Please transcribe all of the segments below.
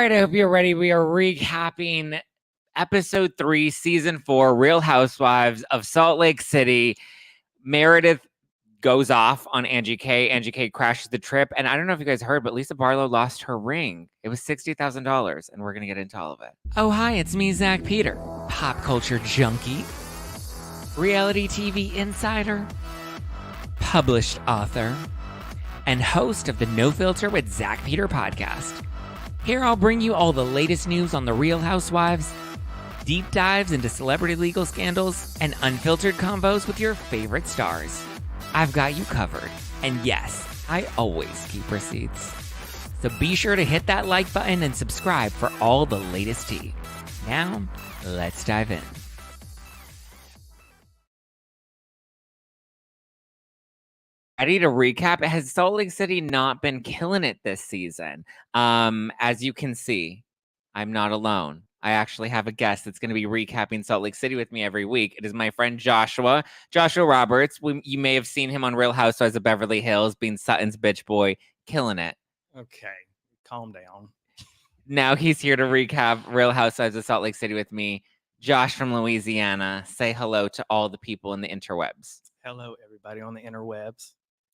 right, I hope you're ready. We are recapping episode 3, season 4, Real Housewives of Salt Lake City. Meredith goes off on Angie K. Angie K crashes the trip. And I don't know if you guys heard, but Lisa Barlow lost her ring. It was $60,000, and we're going to get into all of it. Oh, hi, it's me, Zack Peter, pop culture junkie, reality TV insider, published author, and host of the No Filter with Zack Peter podcast. Here I'll bring you all the latest news on the Real Housewives, deep dives into celebrity legal scandals, and unfiltered convos with your favorite stars. I've got you covered. And yes, I always keep receipts. So be sure to hit that like button and subscribe for all the latest tea. Now, let's dive in. Ready to recap? Has Salt Lake City not been killing it this season? As you can see, I'm not alone. I actually have a guest that's going to be recapping Salt Lake City with me every week. It is my friend Joshua Roberts. You may have seen him on Real Housewives of Beverly Hills, being Sutton's bitch boy, killing it. Okay, calm down. Now he's here to recap Real Housewives of Salt Lake City with me. Josh from Louisiana, say hello to all the people in the interwebs. Hello, everybody on the interwebs.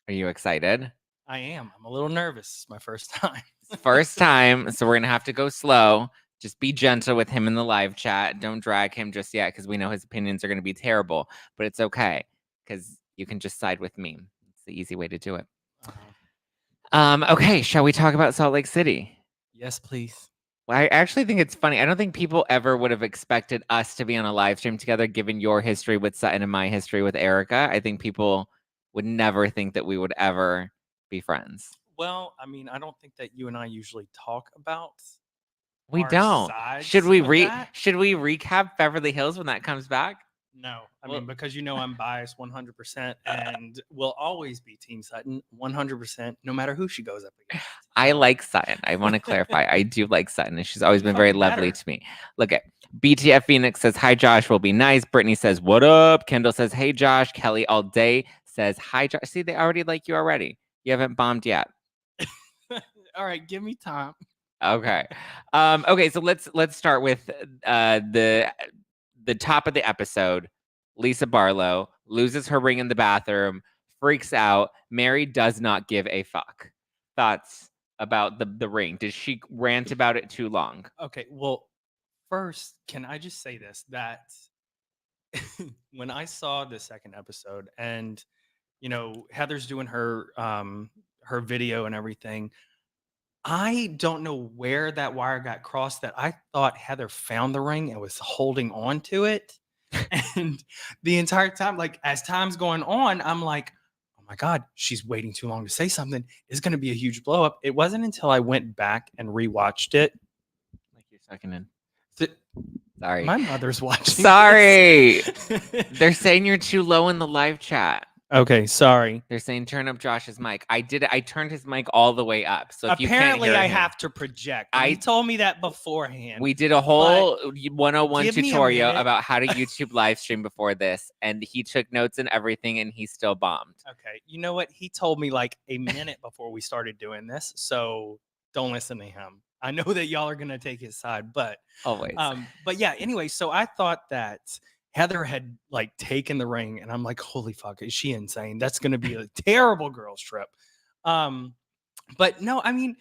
Are you excited? I am. I'm a little nervous. It's my first time. First time, so we're going to have to go slow. Just be gentle with him in the live chat. Don't drag him just yet because we know his opinions are going to be terrible. But it's okay because you can just side with me. It's the easy way to do it. Okay, shall we talk about Salt Lake City? Yes, please. Well, I actually think it's funny. I don't think people ever would have expected us to be on a live stream together, given your history with Sutton and my history with Erica. I think people would never think that we would ever be friends. Well, I mean, I don't think that you and I usually talk about. We our don't. sides Should we of that. should we recap Beverly Hills when that comes back? No, I Well- mean, because you know I'm biased 100% and will always be Team Sutton 100%, no matter who she goes up against. I like Sutton. I want to clarify. I do like Sutton, and she's always been very Fucking lovely better. to me. Look at BTF Phoenix says, hi, Josh, will be nice. Brittany says, what up? Kendall says, hey, Josh. Kelly all day says, hi, Josh. See, they already like you already. You haven't bombed yet. All right, give me time. Okay. Okay, so let's start with the top of the episode. Lisa Barlow loses her ring in the bathroom, freaks out. Mary does not give a fuck. Thoughts about the ring? Did she rant about it too long? Okay, well, first, can I just say this? That when I saw the second episode and, you know, Heather's doing her her video and everything, I don't know where that wire got crossed that I thought Heather found the ring and was holding on to it. And the entire time, like as time's going on, I'm like, oh my God, she's waiting too long to say something. It's going to be a huge blow up. It wasn't until I went back and rewatched it. Like you're sucking in. that Sorry. My mother's watching. Sorry. this. They're saying you're too low in the live chat. Okay, sorry. They're saying turn up Josh's mic. I did it. I turned his mic all the way up. So if Apparently, you can't I hear him, have to project. He told me that beforehand. we did a whole 101 give me a tutorial minute. about how to YouTube live stream before this, and he took notes and everything, and he still bombed. Okay, you know what? He told me like a minute before we started doing this, so don't listen to him. I know that y'all are gonna take his side, but Always. but yeah. Anyway, so I thought that Heather had like taken the ring, and I'm like, holy fuck, is she insane? That's gonna be a terrible girls trip. But no, I mean,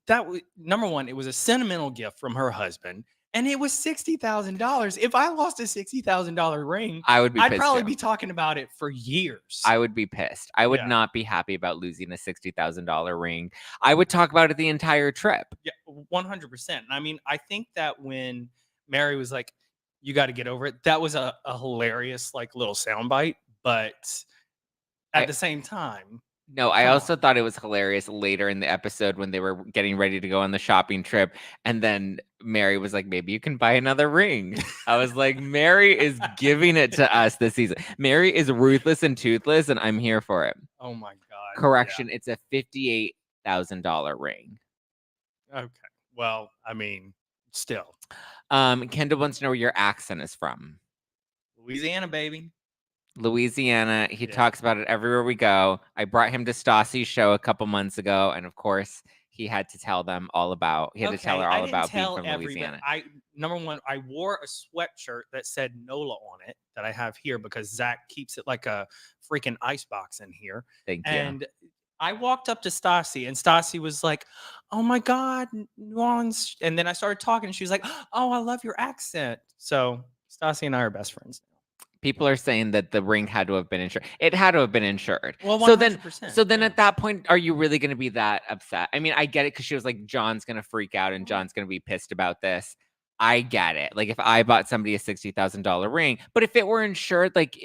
that was number one. It was a sentimental gift from her husband, and it was $60,000. If I lost a $60,000 ring, I would be I'd pissed probably too. be talking about it for years. I would be pissed. I would Yeah. not be happy about losing a $60,000 ring. I would talk about it the entire trip. Yeah, 100%. I mean, I think that when Mary was like, "You got to get over it," that was a hilarious like little soundbite. But at the same time, No, I Come also thought it was hilarious later in the episode when they were getting ready to go on the shopping trip. And then Mary was like, maybe you can buy another ring. I was like, Mary is giving it to us this season. Mary is ruthless and toothless, and I'm here for it. oh my god, Correction, it's a $58,000 ring. yeah. Okay, well, I mean, still, Kendall wants to know where your accent is from. Louisiana, baby. Louisiana. He Yeah. talks about it everywhere we go. I brought him to Stassi's show a couple months ago, and of course, he had to tell them all about. He had to tell her I all didn't about being tell from Louisiana. number one, I wore a sweatshirt that said NOLA on it that I have here because Zach keeps it like a freaking icebox in here. Thank you. And I walked up to Stassi, and Stassi was like, "Oh my God, New Orleans!" And then I started talking, and she was like, "Oh, I love your accent." So Stassi and I are best friends. People are saying that the ring had to have been insured. It had to have been insured. Well, so then 100%. at that point, are you really going to be that upset? I mean, I get it because she was like, John's going to freak out and John's going to be pissed about this. I get it. Like if I bought somebody a $60,000 ring, but if it were insured, like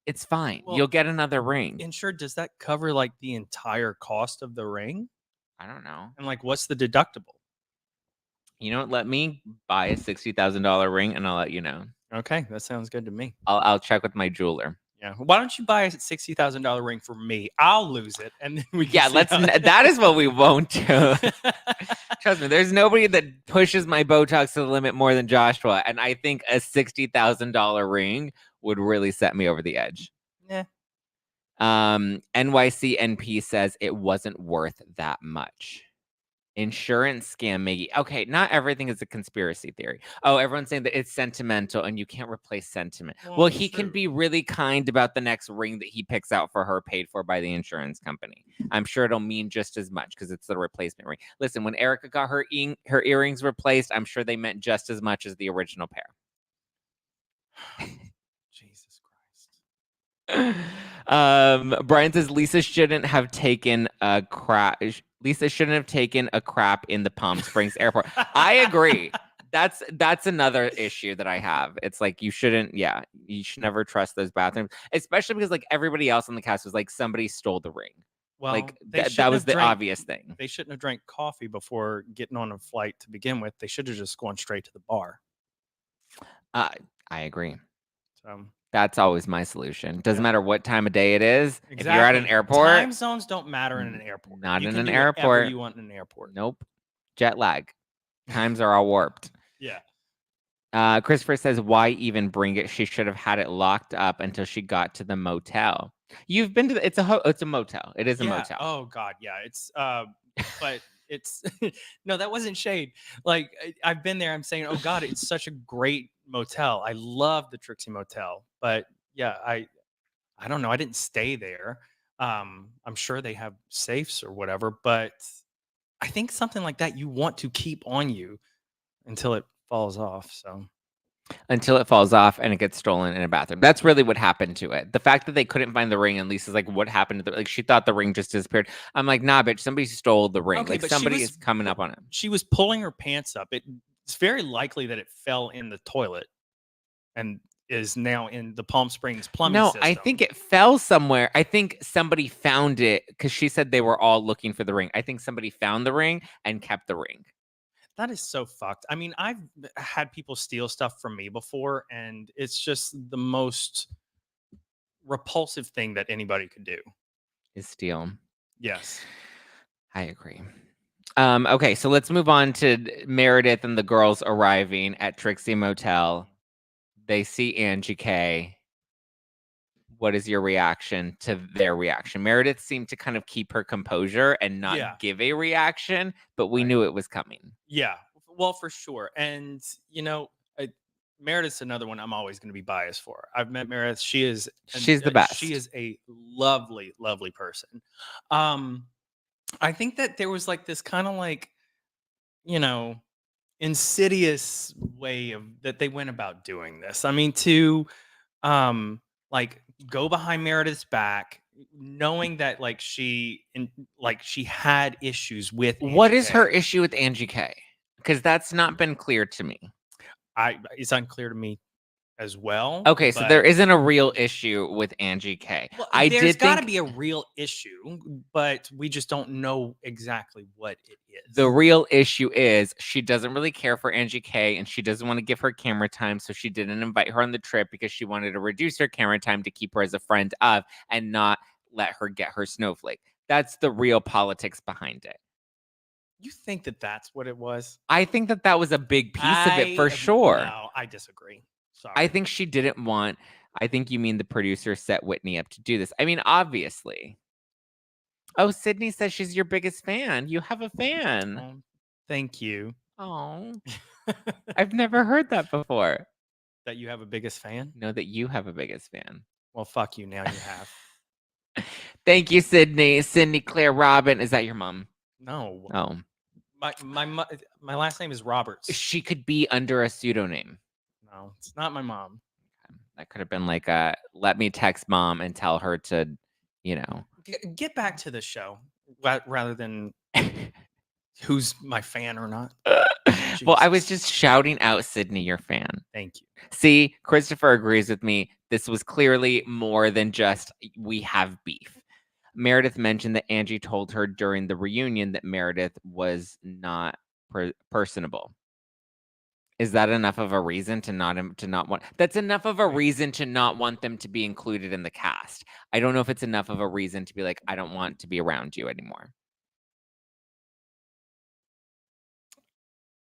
it's fine. Well, You'll get another ring. Insured, does that cover like the entire cost of the ring? I don't know. And like, what's the deductible? You know what? Let me buy a $60,000 ring and I'll let you know. Okay, that sounds good to me. I'll check with my jeweler. Yeah. Why don't you buy a $60,000 ring for me? I'll lose it, and then we can. That is what we won't do. Trust me, there's nobody that pushes my Botox to the limit more than Joshua, and I think a $60,000 ring would really set me over the edge. Yeah. NYCNP says it wasn't worth that much. Insurance scam, Miggy. Okay, not everything is a conspiracy theory. Oh, everyone's saying that it's sentimental and you can't replace sentiment. Well, he can be really kind about the next ring that he picks out for her, paid for by the insurance company. I'm sure it'll mean just as much because it's the replacement ring. Listen, when Erica got her earrings replaced, I'm sure they meant just as much as the original pair. Jesus Christ. Brian says Lisa shouldn't have taken a crap. Lisa shouldn't have taken a crap in the Palm Springs airport. I agree. That's another issue that I have. It's like you should never trust those bathrooms, especially because like everybody else on the cast was like somebody stole the ring. Well, like that was the obvious thing. They shouldn't have drank coffee before getting on a flight to begin with. They should have just gone straight to the bar. I agree. So that's always my solution. Doesn't matter what time of day it is. Exactly. If you're at an airport, time zones don't matter in an airport. Not you in can an do airport. Whatever you want in an airport. Nope. Jet lag. Times are all warped. Yeah. Christopher says, why even bring it? She should have had it locked up until she got to the motel. You've been to it's a motel. It is a motel. Oh God, yeah. It's but it's no, that wasn't shade. Like I've been there. I'm saying, oh God, it's such a great motel. I love the Trixie Motel. But yeah, I don't know. I didn't stay there. I'm sure they have safes or whatever, but I think something like that you want to keep on you until it falls off. So until it falls off and it gets stolen in a bathroom. That's really what happened to it. The fact that they couldn't find the ring and Lisa's like, what happened to the, like she thought the ring just disappeared. I'm like, nah, bitch, somebody stole the ring. Okay, like somebody is coming up on it. She was pulling her pants up. It's very likely that it fell in the toilet and is now in the Palm Springs plumbing system. I think it fell somewhere. I think somebody found it because she said they were all looking for the ring. I think somebody found the ring and kept the ring. That is so fucked. I mean, I've had people steal stuff from me before, and it's just the most repulsive thing that anybody could do. Is steal. Yes. I agree. Okay, so let's move on to Meredith and the girls arriving at Trixie Motel. They see Angie K. What is your reaction to their reaction? Meredith seemed to kind of keep her composure and not give a reaction, but we knew it was coming. Yeah, well, for sure. And, Meredith's another one I'm always going to be biased for. I've met Meredith. She's the best. She is a lovely, lovely person. I think that there was like this kind of like, insidious way of that they went about doing this. I mean, to like go behind Meredith's back, knowing that like she had issues with Angie what is K. her issue with Angie K? Because that's not been clear to me. It's unclear to me as well. Okay, so there isn't a real issue with Angie K. Well, there's got to be a real issue, but we just don't know exactly what it is. The real issue is she doesn't really care for Angie K, and she doesn't want to give her camera time, so she didn't invite her on the trip because she wanted to reduce her camera time to keep her as a friend of and not let her get her snowflake. That's the real politics behind it. You think that that's what it was? I think that was a big piece of it for sure. No, I disagree. Sorry. I think she didn't want. I think you mean the producer set Whitney up to do this. I mean, obviously. Oh, Sydney says she's your biggest fan. You have a fan. Oh, thank you. Oh, I've never heard that before. That you have a biggest fan? Know that you have a biggest fan. Well, fuck you. Now you have. Thank you, Sydney. Sydney Claire Robin. Is that your mom? No. Oh. My last name is Roberts. She could be under a pseudonym. No, it's not my mom. That could have been like a let me text mom and tell her to, Get back to the show rather than who's my fan or not. Well, I was Jesus. just shouting out Sydney, your fan. Thank you. See, Christopher agrees with me. This was clearly more than just we have beef. Meredith mentioned that Angie told her during the reunion that Meredith was not personable. Is that enough of a reason to not want? That's enough of a reason to not want them to be included in the cast. I don't know if it's enough of a reason to be like, I don't want to be around you anymore.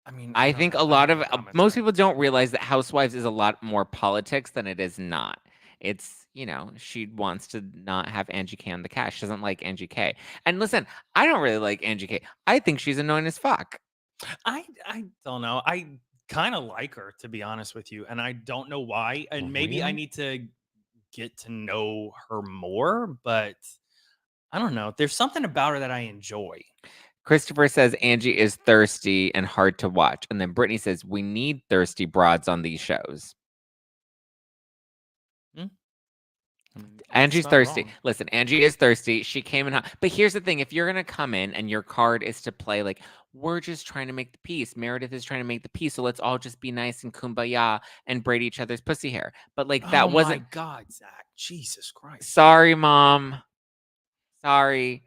I mean, I think a lot of most people don't realize that Housewives is a lot more politics than it is not. It's, she wants to not have Angie K on the cast. She doesn't like Angie K. And listen, I don't really like Angie K. I think she's annoying as fuck. I don't know. I kind of like her, to be honest with you, and I don't know why. And maybe I Really? need to get to know her more, but I don't know. There's something about her that I enjoy. Christopher says Angie is thirsty and hard to watch. And then Brittany says we need thirsty broads on these shows. Angie's thirsty. Wrong. Listen, Angie is thirsty. She came in hot. But here's the thing. If you're going to come in and your card is to play like, we're just trying to make the peace. Meredith is trying to make the peace. So let's all just be nice and kumbaya and braid each other's pussy hair. But like that wasn't. Oh my God, Zach. Jesus Christ. Sorry, Mom. Sorry.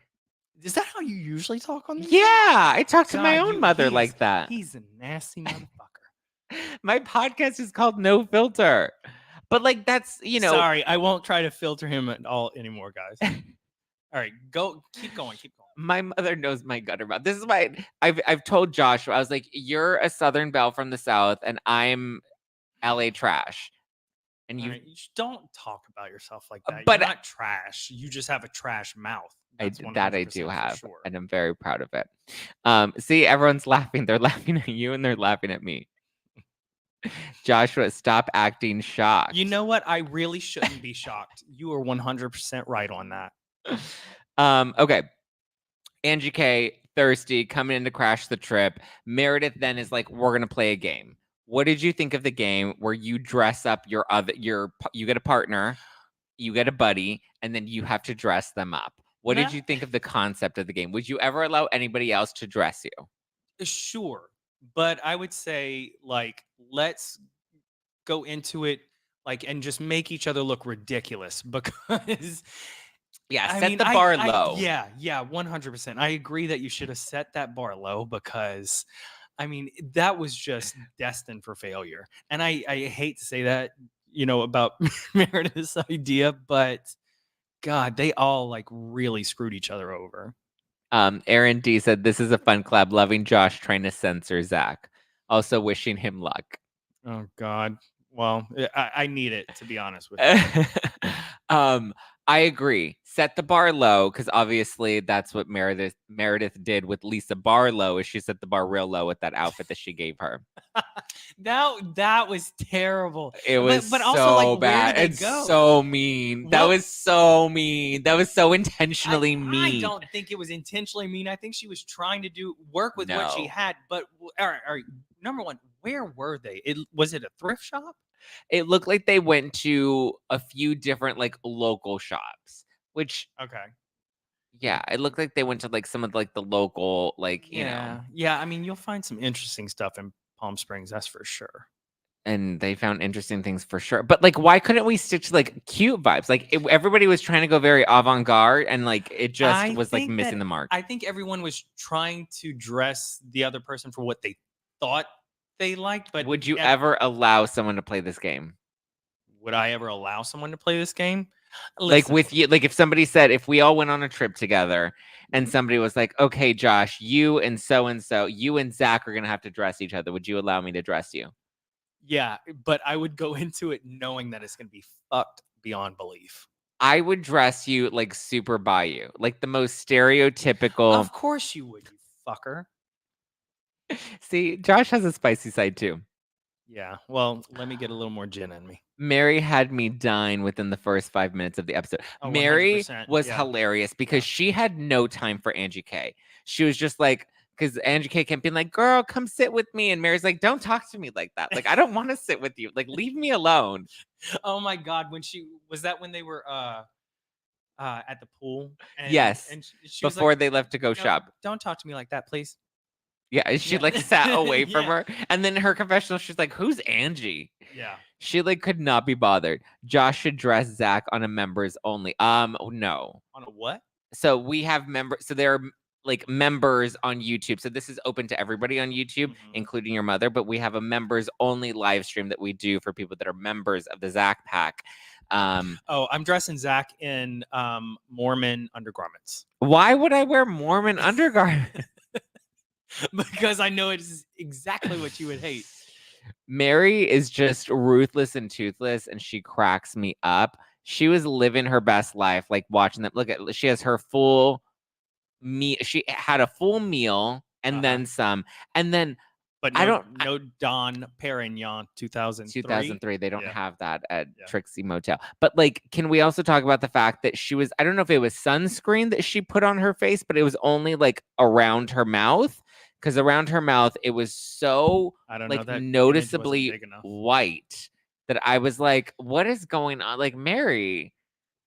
Is that how you usually talk on these? Yeah, I talk to my own mother like that. He's a nasty motherfucker. My podcast is called No Filter. But like that's, Sorry, I won't try to filter him at all anymore, guys. All right, keep going. My mother knows my gutter mouth. This is why I've told Joshua, I was like, you're a Southern belle from the South and I'm LA trash. And you don't talk about yourself like that. But you're not trash. You just have a trash mouth. I do have, sure. and I'm very proud of it. See, everyone's laughing. They're laughing at you and they're laughing at me. Joshua, stop acting shocked. You know what? I really shouldn't be shocked. You are 100% right on that. Okay. Angie K, thirsty, coming in to crash the trip. Meredith then is like, we're gonna play a game. What did you think of the game where you dress up you get a partner, you get a buddy, and then you have to dress them up? What did you think of the concept of the game? Would you ever allow anybody else to dress you? Sure. But I would say, like, let's go into it, like, and just make each other look ridiculous because... Yeah, set the bar low. Yeah, 100%. I agree that you should have set that bar low because, I mean, that was just destined for failure. And I hate to say that, about Meredith's idea, but God, they all like really screwed each other over. Aaron D said, this is a fun collab. Loving Josh trying to censor Zack. Also wishing him luck. Oh, God. Well, I need it, to be honest with you. I agree. Set the bar low because obviously that's what Meredith did with Lisa Barlow. Is she set the bar real low with that outfit that she gave her? that was terrible. It was but so also, like, bad. Where did It's they go? so mean. That was so mean. That was so intentionally mean. I don't think it was intentionally mean. I think she was trying to work with what she had. But all right. Number one, where were they? Was it a thrift shop? It looked like they went to a few different like local shops, which yeah, it looked like they went to like some of like the local you know. Yeah, I mean, you'll find some interesting stuff in Palm Springs, that's for sure. And they found interesting things for sure. But like, why couldn't we stick to like cute vibes? Like everybody was trying to go very avant-garde and like it just was like missing the mark. I think everyone was trying to dress the other person for what they thought they liked. But would you ever allow someone to play this game? Would I ever allow someone to play this game? Listen. Like with you, like if somebody said, if we all went on a trip together and somebody was like, okay, Josh, you and so, you and Zack are going to have to dress each other. Would you allow me to dress you? Yeah, but I would go into it knowing that it's going to be fucked beyond belief. I would dress you like super Bayou, like the most stereotypical. Of course you would, you fucker. See, Josh has a spicy side too. Yeah. Well, let me get a little more gin in me. Mary had me dying within the first 5 minutes of the episode. Oh, Mary 100%. was Yeah. hilarious because she had no time for Angie K. She was just like, because Angie K kept being like, girl, come sit with me. And Mary's like, don't talk to me like that. Like, I don't want to sit with you. Like, leave me alone. Oh my God. When they were at the pool? Yes. And she was Before like, they left to go "No, shop. don't talk to me like that, please." Yeah. She Yeah. like sat away from Yeah. her. And then her confessional, she's like, who's Angie? Yeah. She like could not be bothered. Josh should dress Zach on a members only. No. On a what? So we have members. So there are like members on YouTube. So this is open to everybody on YouTube, Mhm. including your mother. But we have a members only live stream that we do for people that are members of the Zack Pack. Oh, I'm dressing Zach in Mormon undergarments Why would I wear Mormon undergarments? because I know it is exactly what you would hate. Mary is just ruthless and toothless, and she cracks me up. She was living her best life, like watching them. Look at, she has her full meal. She had a full meal and then some, and then But no Don Perignon 2003. 2003. They don't Yeah. have that at Yeah. Trixie Motel. But like, can we also talk about the fact that she was, I don't know if it was sunscreen that she put on her face, but it was only like around her mouth. Because around her mouth, it was so I don't know, like that image wasn't noticeably big enough. white that I was like, what is going on? Like, Mary,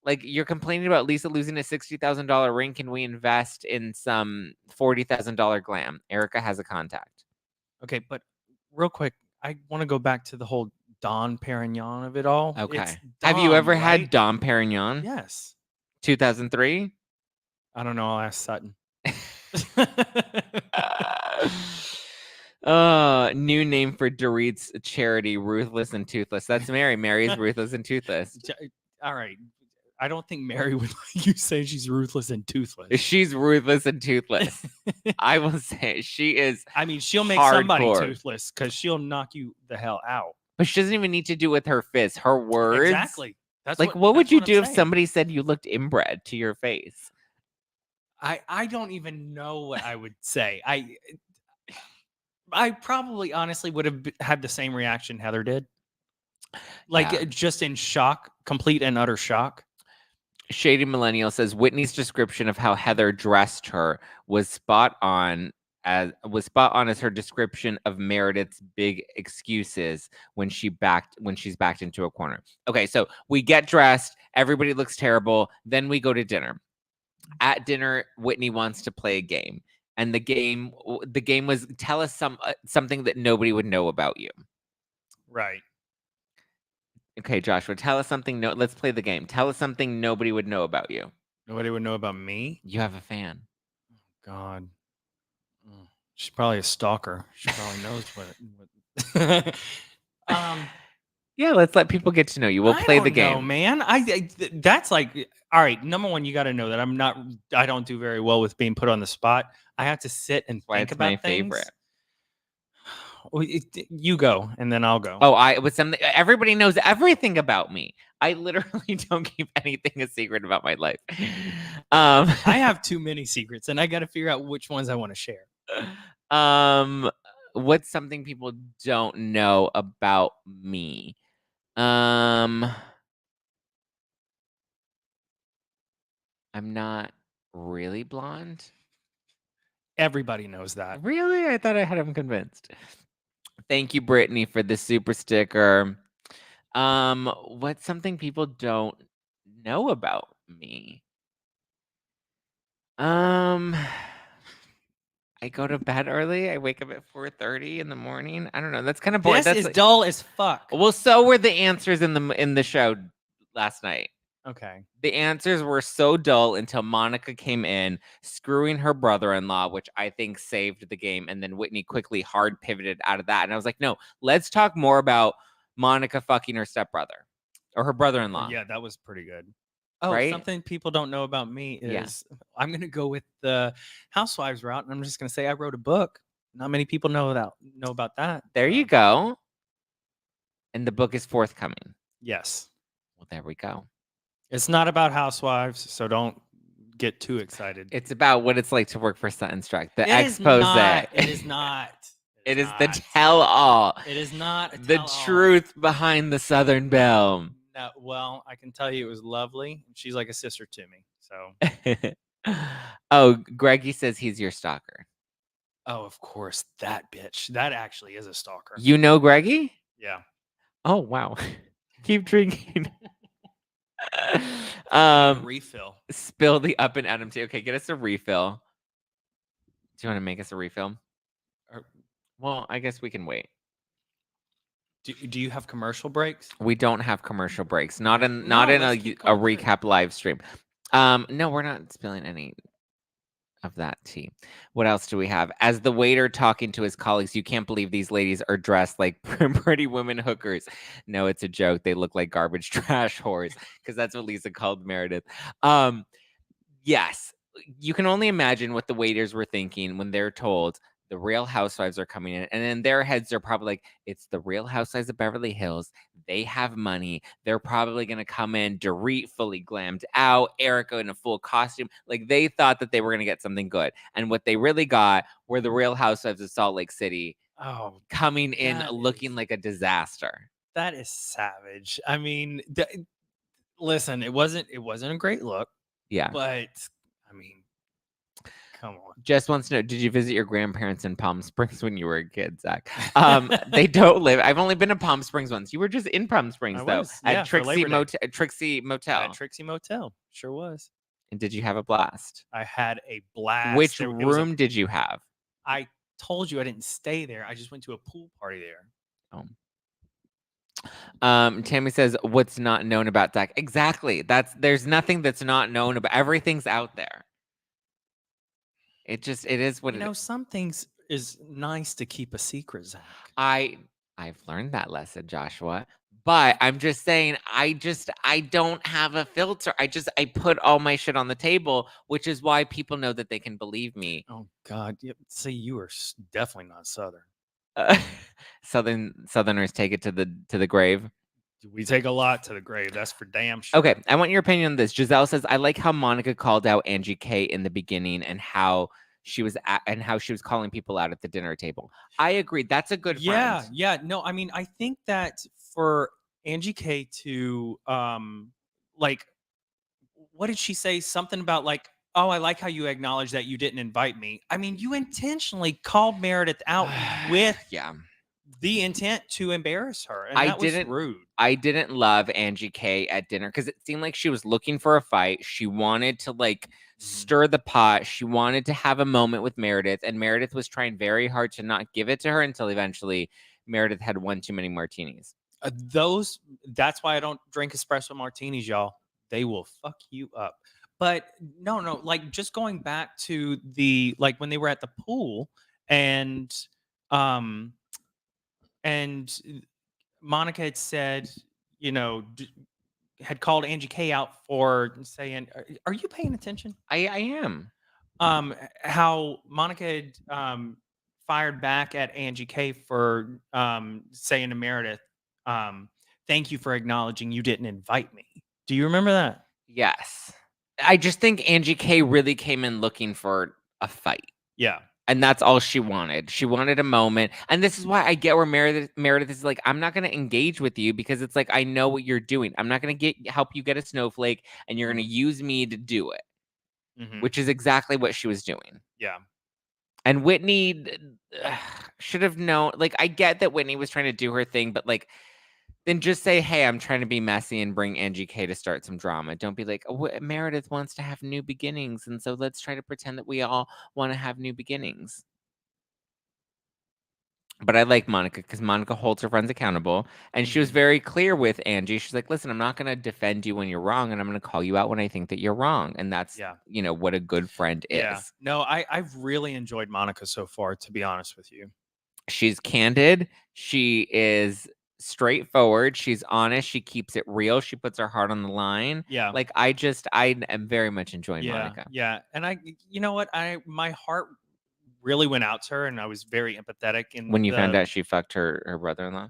like you're complaining about Lisa losing a $60,000 ring. Can we invest in some $40,000 glam? Erica has a contact. Okay, but real quick, I want to go back to the whole Don Perignon of it all. Okay. It's Have you Dom, ever had right? Dom Perignon? Yes. 2003? I don't know. I'll ask Sutton. New name for Dorit's charity, Ruthless and Toothless. That's Mary. Mary's Ruthless and Toothless. All right. I don't think Mary would like you say she's ruthless and toothless. She's ruthless and toothless. I will say she is. I mean, she'll make hardcore. somebody toothless because she'll knock you the hell out. But she doesn't even need to do with her fists. Her words. Exactly. That's like, what would you do if saying. somebody said you looked inbred to your face? I don't even know what I would say. I probably honestly would have had the same reaction Heather did. Like, Yeah. just in shock, complete and utter shock. Shady Millennial says Whitney's description of how Heather dressed her was spot on as her description of Meredith's big excuses when she's backed into a corner. Okay, so we get dressed, everybody looks terrible, then we go to dinner. At dinner, Whitney wants to play a game, and the game was tell us something that nobody would know about you. Right. Okay, Joshua, tell us something. No, let's play the game. Tell us something nobody would know about you. Nobody would know about me? You have a fan. God. She's probably a stalker. She probably knows what Yeah, let's let people get to know you. We'll play the game. No, man. That's like, all right. Number one, you got to know that I don't do very well with being put on the spot. I have to sit and think about my things. favorite. You go, and then I'll go. Oh, it was something. Everybody knows everything about me. I literally don't keep anything a secret about my life. I have too many secrets, and I got to figure out which ones I want to share. What's something people don't know about me? I'm not really blonde. Everybody knows that. Really? I thought I had him convinced. Thank you, Brittany, for the super sticker. What's something people don't know about me? I go to bed early. I wake up at 4:30 in the morning. I don't know. That's kind of boring. This is dull as fuck. Well, so were the answers in the show last night. Okay. The answers were so dull until Monica came in, screwing her brother-in-law, which I think saved the game. And then Whitney quickly hard pivoted out of that. And I was like, no, let's talk more about Monica fucking her stepbrother or her brother-in-law. Yeah, that was pretty good. Oh, right? Something people don't know about me is I'm going to go with the Housewives route. And I'm just going to say I wrote a book. Not many people know about that. There you go. And the book is forthcoming. Yes. Well, there we go. It's not about Housewives, so don't get too excited. It's about what it's like to work for Sutton Strike. The It is expose. not. It is not. It is the tell-all. It is not a The tell-all. truth behind the Southern Belle. No, well, I can tell you it was lovely. She's like a sister to me. So, Oh, Greggy says he's your stalker. oh, of course, that bitch. That actually is a stalker. You know Greggy? Yeah. Oh, wow. Keep drinking. Refill. Spill the up and Adam tea. Okay, get us a refill. Do you want to make us a refill? Well, I guess we can wait. Do you have commercial breaks? We don't have commercial breaks. Not in a recap live stream. No, we're not spilling any of that tea. What else do we have? As the waiter talking to his colleagues, you can't believe these ladies are dressed like pretty women hookers. No, it's a joke. They look like garbage trash whores, because that's what Lisa called Meredith. Yes, you can only imagine what the waiters were thinking when they're told the Real Housewives are coming in, and in their heads they're probably like, it's the Real Housewives of Beverly Hills. They have money. They're probably gonna come in, Dorit fully glammed out, Erica in a full costume. Like, they thought that they were gonna get something good, and what they really got were the Real Housewives of Salt Lake City. Oh, coming in looking like a disaster. That is savage. I mean, listen, it wasn't a great look. Yeah, but I mean, come on. Jess wants to know, did you visit your grandparents in Palm Springs when you were a kid, Zach? They don't live. I've only been to Palm Springs once. You were just in Palm Springs, at Trixie Motel. At Trixie Motel. Sure was. And did you have a blast? I had a blast. Which room did you have? I told you I didn't stay there. I just went to a pool party there. Tammy says, what's not known about Zach? Exactly. There's nothing that's not known about. Everything's out there. It is what it is. Some things is nice to keep a secret, Zach. I've learned that lesson, Joshua. But I'm just saying, I don't have a filter. I put all my shit on the table, which is why people know that they can believe me. Oh God. See, you are definitely not Southern. Southerners take it to the grave. We take a lot to the grave. That's for damn sure. Okay, I want your opinion on this. Giselle says, I like how Monica called out Angie K in the beginning and how she was calling people out at the dinner table. I agree. That's a good friend. Yeah. No, I mean, I think that for Angie K to like, what did she say? Something about like, oh, I like how you acknowledge that you didn't invite me. I mean, you intentionally called Meredith out with the intent to embarrass her. And that was rude. I didn't love Angie K at dinner because it seemed like she was looking for a fight. She wanted to stir the pot. She wanted to have a moment with Meredith, and Meredith was trying very hard to not give it to her until eventually Meredith had one too many martinis. That's why I don't drink espresso martinis, y'all. They will fuck you up. But no, like just going back to the when they were at the pool and Monica had said, had called Angie K out for saying, "Are you paying attention?" I am. How Monica had fired back at Angie K for saying to Meredith, "Thank you for acknowledging you didn't invite me." Do you remember that? Yes. I just think Angie K really came in looking for a fight. Yeah. And that's all she wanted. She wanted a moment. And this is why I get where Meredith is like, I'm not going to engage with you because it's like, I know what you're doing. I'm not going to help you get a snowflake, and you're going to use me to do it, which is exactly what she was doing. Yeah. And Whitney should have known. I get that Whitney was trying to do her thing, but then just say, hey, I'm trying to be messy and bring Angie K to start some drama. Don't be like, oh, Meredith wants to have new beginnings, and so let's try to pretend that we all want to have new beginnings. But I like Monica because Monica holds her friends accountable, and she was very clear with Angie. She's like, listen, I'm not going to defend you when you're wrong, and I'm going to call you out when I think that you're wrong. And that's, what a good friend is. No, I've really enjoyed Monica so far, to be honest with you. She's candid. She is straightforward. She's honest. She keeps it real. She puts her heart on the line. Yeah. I am very much enjoying Monica. Yeah. And you know what? My heart really went out to her, and I was very empathetic. When you found out she fucked her brother-in-law?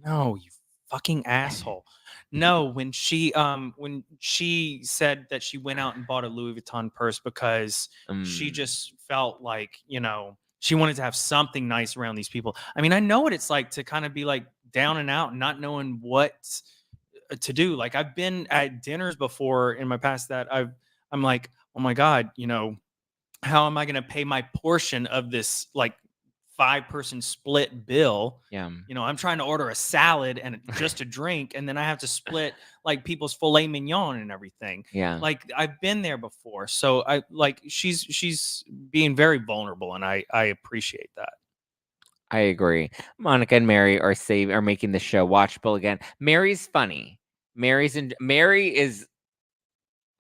No, you fucking asshole. No, when she said that she went out and bought a Louis Vuitton purse because she just felt like, she wanted to have something nice around these people. I mean, I know what it's like to kind of be like down and out and not knowing what to do. Like I've been at dinners before in my past that I'm like, oh my God, how am I going to pay my portion of this like 5-person split bill? Yeah. I'm trying to order a salad and just a drink, and then I have to split like people's filet mignon and everything. Yeah. Like I've been there before, so I like she's being very vulnerable, and I appreciate that. I agree. Monica and Mary are making the show watchable again. Mary's funny. Mary is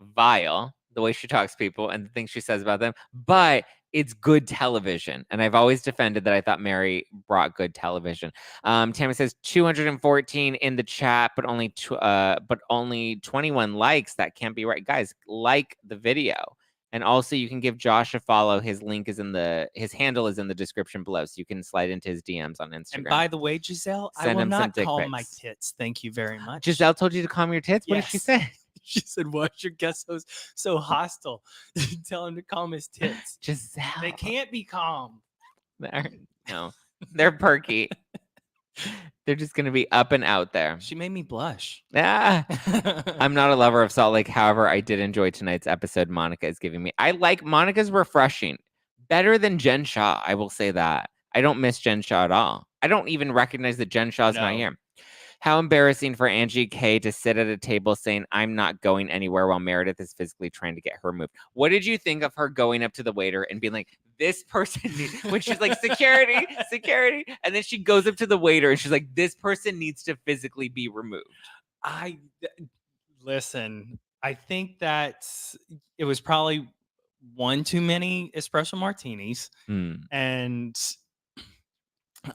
vile the way she talks to people and the things she says about them, but it's good television. And I've always defended that I thought Mary brought good television. Tammy says 214 in the chat, but only 21 likes. That can't be right. Guys, like the video. And also you can give Josh a follow. His handle is in the description below. So you can slide into his DMs on Instagram. And by the way, Giselle, I will not calm my tits. Thank you very much. Giselle told you to calm your tits? What did she say? She said, "Why's your guest host so hostile? Tell him to calm his tits." Giselle. They can't be calm. They're perky. They're just going to be up and out there. She made me blush. I'm not a lover of Salt Lake. However, I did enjoy tonight's episode Monica is giving me. I like Monica's refreshing. Better than Jen Shaw. I will say that. I don't miss Jen Shaw at all. I don't even recognize that Jen Shaw's not here. How embarrassing for Angie K to sit at a table saying, "I'm not going anywhere," while Meredith is physically trying to get her moved. What did you think of her going up to the waiter and being like, "This person," when she's like, "Security, security," and then she goes up to the waiter and she's like, "This person needs to physically be removed." Listen, I think that it was probably one too many espresso martinis. And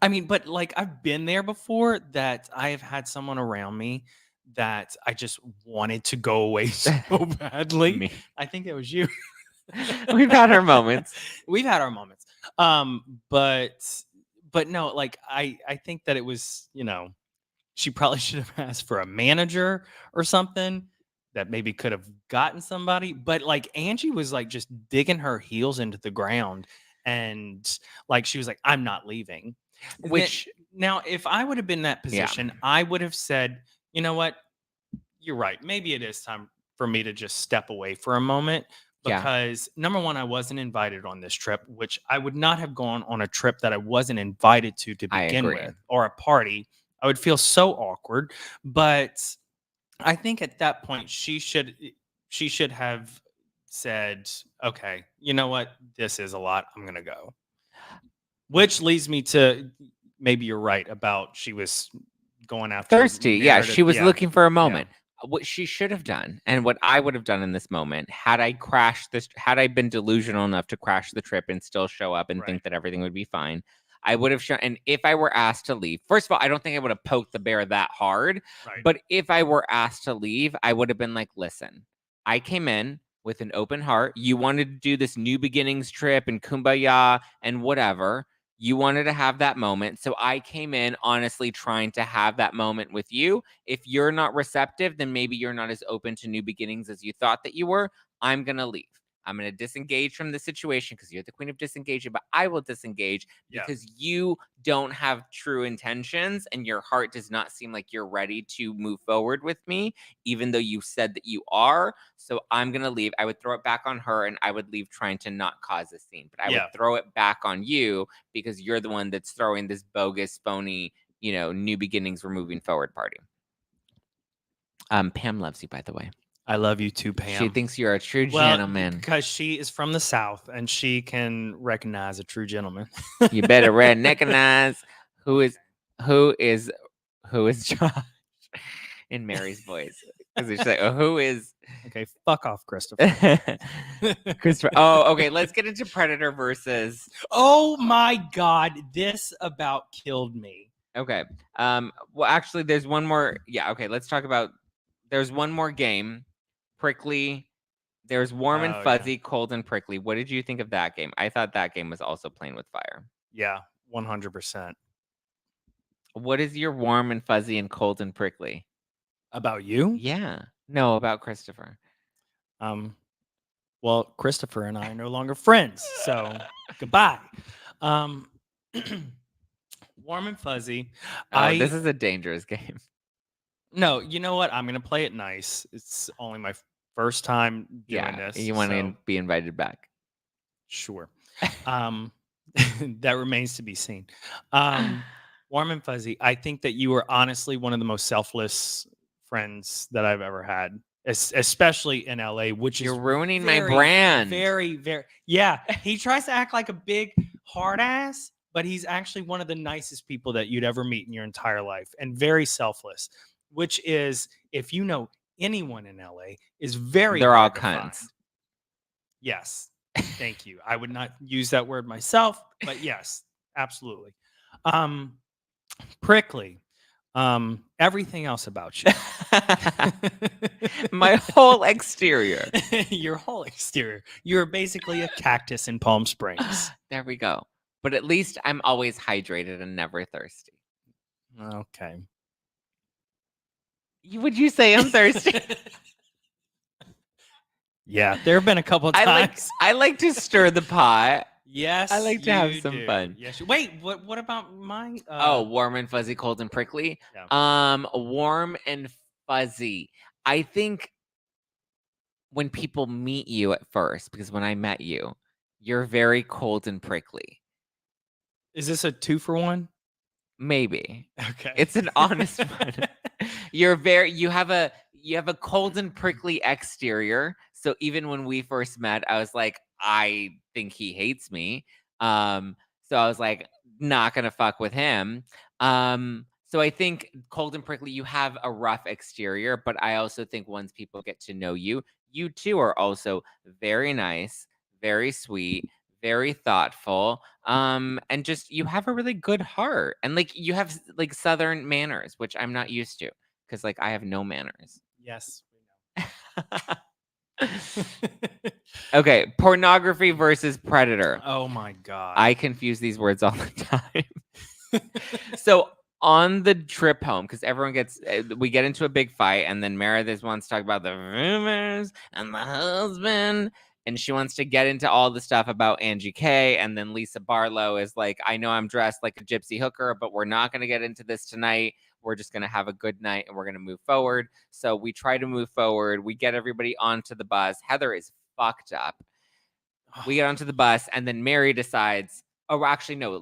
I mean, but like I've been there before that I have had someone around me that I just wanted to go away so badly. Me. I think it was you. We've had our moments. We've had our moments. But no, like I think that it was, she probably should have asked for a manager or something that maybe could have gotten somebody. But like Angie was like just digging her heels into the ground, and like she was like, "I'm not leaving." Which now, if I would have been in that position, I would have said, "You know what? You're right. Maybe it is time for me to just step away for a moment." Because number one, I wasn't invited on this trip, which I would not have gone on a trip that I wasn't invited to begin with, or a party. I would feel so awkward. But I think at that point she should have said, "Okay, you know what? This is a lot. I'm gonna go." Which leads me to maybe you're right about she was going after thirsty. Meredith. Yeah, she was looking for a moment. What she should have done, and what I would have done in this moment, had I been delusional enough to crash the trip and still show up and think that everything would be fine, I would have shown. And if I were asked to leave, first of all, I don't think I would have poked the bear that hard. Right. But if I were asked to leave, I would have been like, "Listen, I came in with an open heart. You wanted to do this new beginnings trip and kumbaya and whatever. You wanted to have that moment. So I came in honestly trying to have that moment with you. If you're not receptive, then maybe you're not as open to new beginnings as you thought that you were. I'm going to leave. I'm going to disengage from the situation because you're the queen of disengaging, but I will disengage because you don't have true intentions and your heart does not seem like you're ready to move forward with me, even though you said that you are. So I'm going to leave." I would throw it back on her and I would leave trying to not cause a scene, but I would throw it back on you because you're the one that's throwing this bogus, phony, new beginnings, we're moving forward party. Pam loves you, by the way. I love you too, Pam. She thinks you're a true gentleman. Because she is from the South and she can recognize a true gentleman. You better recognize who is Josh in Mary's voice. Because she's like, "Oh, who is?" Okay, fuck off, Christopher. Christopher. Oh, okay. Let's get into Predator versus. Oh my God, this about killed me. Okay. Well, actually, there's one more. Yeah. Okay. Let's talk about. There's one more game. Prickly. There's warm and fuzzy, cold and prickly. What did you think of that game? I thought that game was also playing with fire. Yeah, 100%. What is your warm and fuzzy and cold and prickly? About you? Yeah. No, about Christopher. Well, Christopher and I are no longer friends, so goodbye. Um, warm and fuzzy. Oh, this I is a dangerous game. No, you know what? I'm gonna play it nice. It's only my first time doing Yeah, this, you want so to be invited back. sure. Um, that remains to be seen. Warm and fuzzy. I think that you are honestly one of the most selfless friends that I've ever had, especially in LA, which You're is ruining my very, brand. very, very. Yeah, he tries to act like a big hard ass, but he's actually one of the nicest people that you'd ever meet in your entire life, and very selfless. Which is, if you know anyone in LA, is very They're all hard to find. cunts. Yes. Thank you. I would not use that word myself, but yes, absolutely. Um, prickly. Everything else about you. My whole exterior. Your whole exterior. You're basically a cactus in Palm Springs. There we go. But at least I'm always hydrated and never thirsty. Okay. Would you say I'm thirsty? Yeah, there have been a couple of times. I like to stir the pot. Yes, I like to have you some do. fun. Yes. Wait, what about my Warm and fuzzy, cold and prickly. Yeah. Warm and fuzzy. I think when people meet you at first, because when I met you, you're very cold and prickly. Is this a 2-for-1? Maybe. Okay. It's an honest one. You have a cold and prickly exterior. So even when we first met, I was like, I think he hates me. So I was like, not gonna fuck with him. So I think cold and prickly, you have a rough exterior, but I also think once people get to know you, you too are also very nice, very sweet, very thoughtful, and just you have a really good heart, and like you have like southern manners, which I'm not used to because like I have no manners. Yes, we know. Okay, pornography versus predator. Oh my god. I confuse these words all the time. So on the trip home, because everyone we get into a big fight, and then Meredith wants to talk about the rumors and the husband, and she wants to get into all the stuff about Angie K. And then Lisa Barlow is like, I know I'm dressed like a gypsy hooker, but we're not going to get into this tonight. We're just going to have a good night and we're going to move forward. So we try to move forward. We get everybody onto the bus. Heather is fucked up. We get onto the bus, and then Mary decides, oh, actually, no,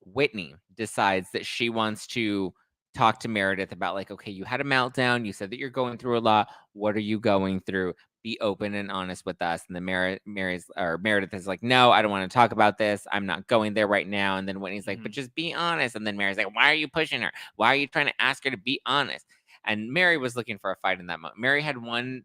Whitney decides that she wants to talk to Meredith about like, okay, you had a meltdown. You said that you're going through a lot. What are you going through? Be open and honest with us. And then Meredith is like, no, I don't want to talk about this. I'm not going there right now. And then Whitney's like, but just be honest. And then Mary's like, why are you pushing her? Why are you trying to ask her to be honest? And Mary was looking for a fight in that moment. Mary had one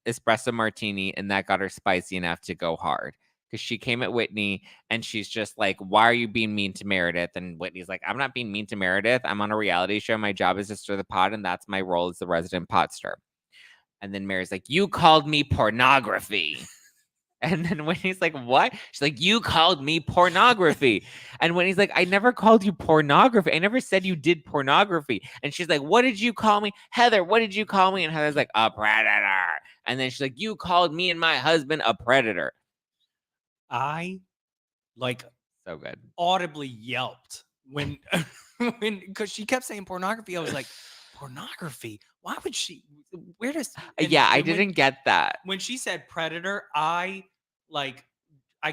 espresso martini, and that got her spicy enough to go hard. Because she came at Whitney and she's just like, why are you being mean to Meredith? And Whitney's like, I'm not being mean to Meredith. I'm on a reality show. My job is to stir the pot, and that's my role as the resident pot stir. And then Mary's like, you called me pornography. And then Whitney's like, what? She's like, you called me pornography. And Whitney's like, I never called you pornography. I never said you did pornography. And she's like, what did you call me? Heather, what did you call me? And Heather's like, a predator. And then she's like, you called me and my husband a predator. I like so good. Audibly yelped when because she kept saying pornography. I was like, pornography? Why would she? Where does? I didn't get that. When she said predator, I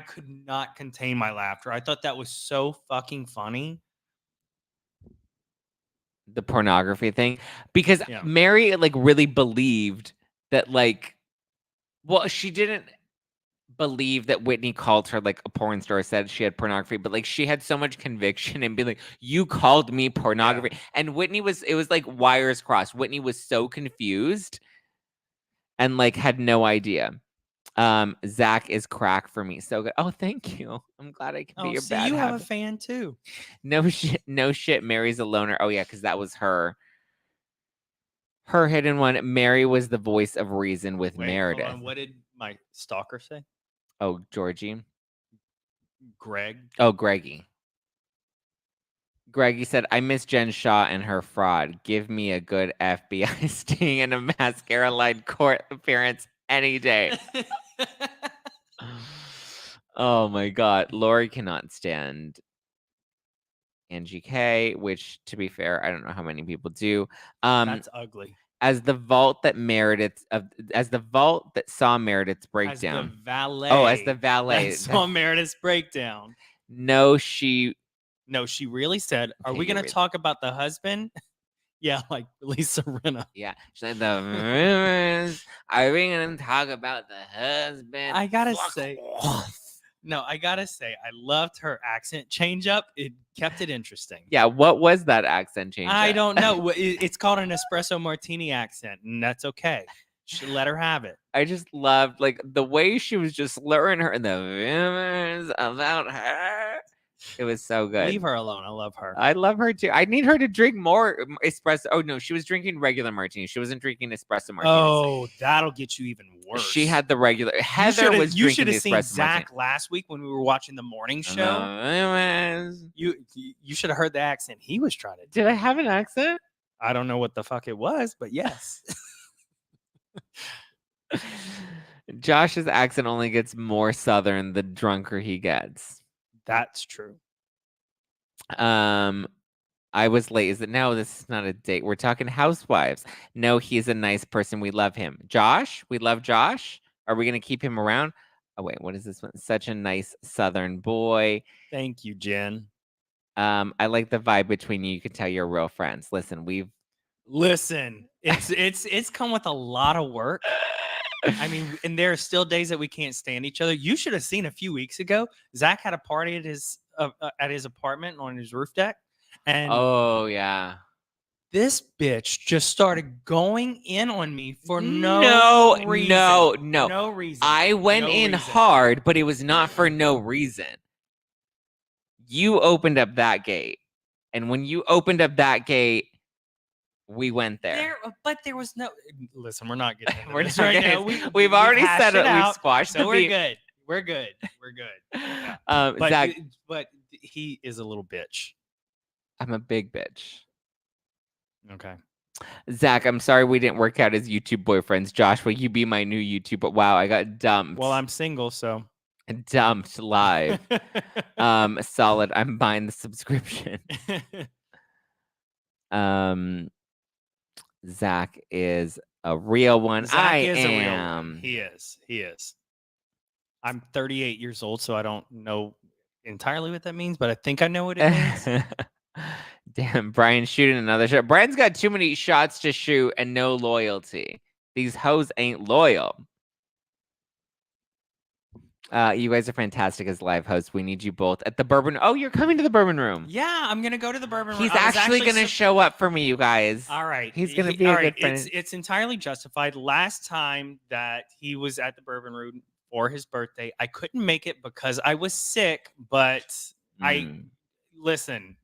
could not contain my laughter. I thought that was so fucking funny. The pornography thing, because Mary like really believed that she didn't believe that Whitney called her like a porn star, said she had pornography, but like she had so much conviction and be like, you called me pornography. And Whitney it was like wires crossed. Whitney was so confused and like had no idea. Zack is crack for me. So good. Oh, thank you. I'm glad I can be your bad you habit. have a fan too. No shit. Mary's a loner. Oh yeah, because that was her hidden one. Mary was the voice of reason with Meredith. Hold on. What did my stalker say? Oh, Georgie. Greg. Oh, Greggy. Greggy said, I miss Jen Shaw and her fraud. Give me a good FBI sting and a mascara line court appearance any day. Oh my God. Lori cannot stand Angie K, which to be fair, I don't know how many people do. That's ugly. As the vault that saw Meredith's breakdown. As the valet. Oh, as the valet. That saw Meredith's breakdown. No, she really said, "Are we going to talk about the husband?" Yeah, like Lisa Rinna. Yeah, she said the rumors. Are we going to talk about the husband? I gotta say, I loved her accent change up. It kept it interesting. Yeah, what was that accent change? I don't know. It's called an espresso martini accent, and that's okay. Should let her have it. I just loved like the way she was just slurring her and the rumors about her. It was so good. Leave her alone. I love her. I love her too. I need her to drink more espresso. Oh no, she was drinking regular martinis. She wasn't drinking espresso martinis. Oh, that'll get you even worse. She had the regular. Heather was You drinking should the have seen espresso Zack martini. last week when we were watching the morning show. You should have heard the accent he was trying to do. Did I have an accent? I don't know what the fuck it was, but yes. Josh's accent only gets more southern the drunker he gets. That's true. I was late. Is it no? This is not a date. We're talking Housewives. No, he's a nice person. We love him. Josh, we love Josh. Are we gonna keep him around? Oh wait, what is this one? Such a nice southern boy. Thank you, Jen. I like the vibe between you. You can tell you're real friends. Listen, it's come with a lot of work. I mean, and there are still days that we can't stand each other. You should have seen a few weeks ago. Zack had a party at his apartment on his roof deck, and oh yeah, this bitch just started going in on me for no reason. No reason. I went in hard, but it was not for no reason. You opened up that gate, and when you opened up that gate, we went there. But there was no. Listen, we're not getting into we're this not right getting, now. We've already said it. We've squashed so the we're beef. good. We're good. Yeah. Zack, but he is a little bitch. I'm a big bitch. Okay. Zack, I'm sorry we didn't work out as YouTube boyfriends. Josh, will you be my new YouTube? But wow, I got dumped. Well, I'm single, so dumped live. Solid. I'm buying the subscription. Zack is a real one. Zack is a real one. He is. I'm 38 years old, so I don't know entirely what that means, but I think I know what it means. Damn, Brian's shooting another shot. Brian's got too many shots to shoot and no loyalty. These hoes ain't loyal. You guys are fantastic as live hosts. We need you both at the Bourbon. Oh, you're coming to the Bourbon Room. Yeah, I'm gonna go to the Bourbon Room. He's actually gonna show up for me, you guys. All right, he's gonna be a good friend. It's entirely justified. Last time that he was at the Bourbon Room for his birthday, I couldn't make it because I was sick. But I listen.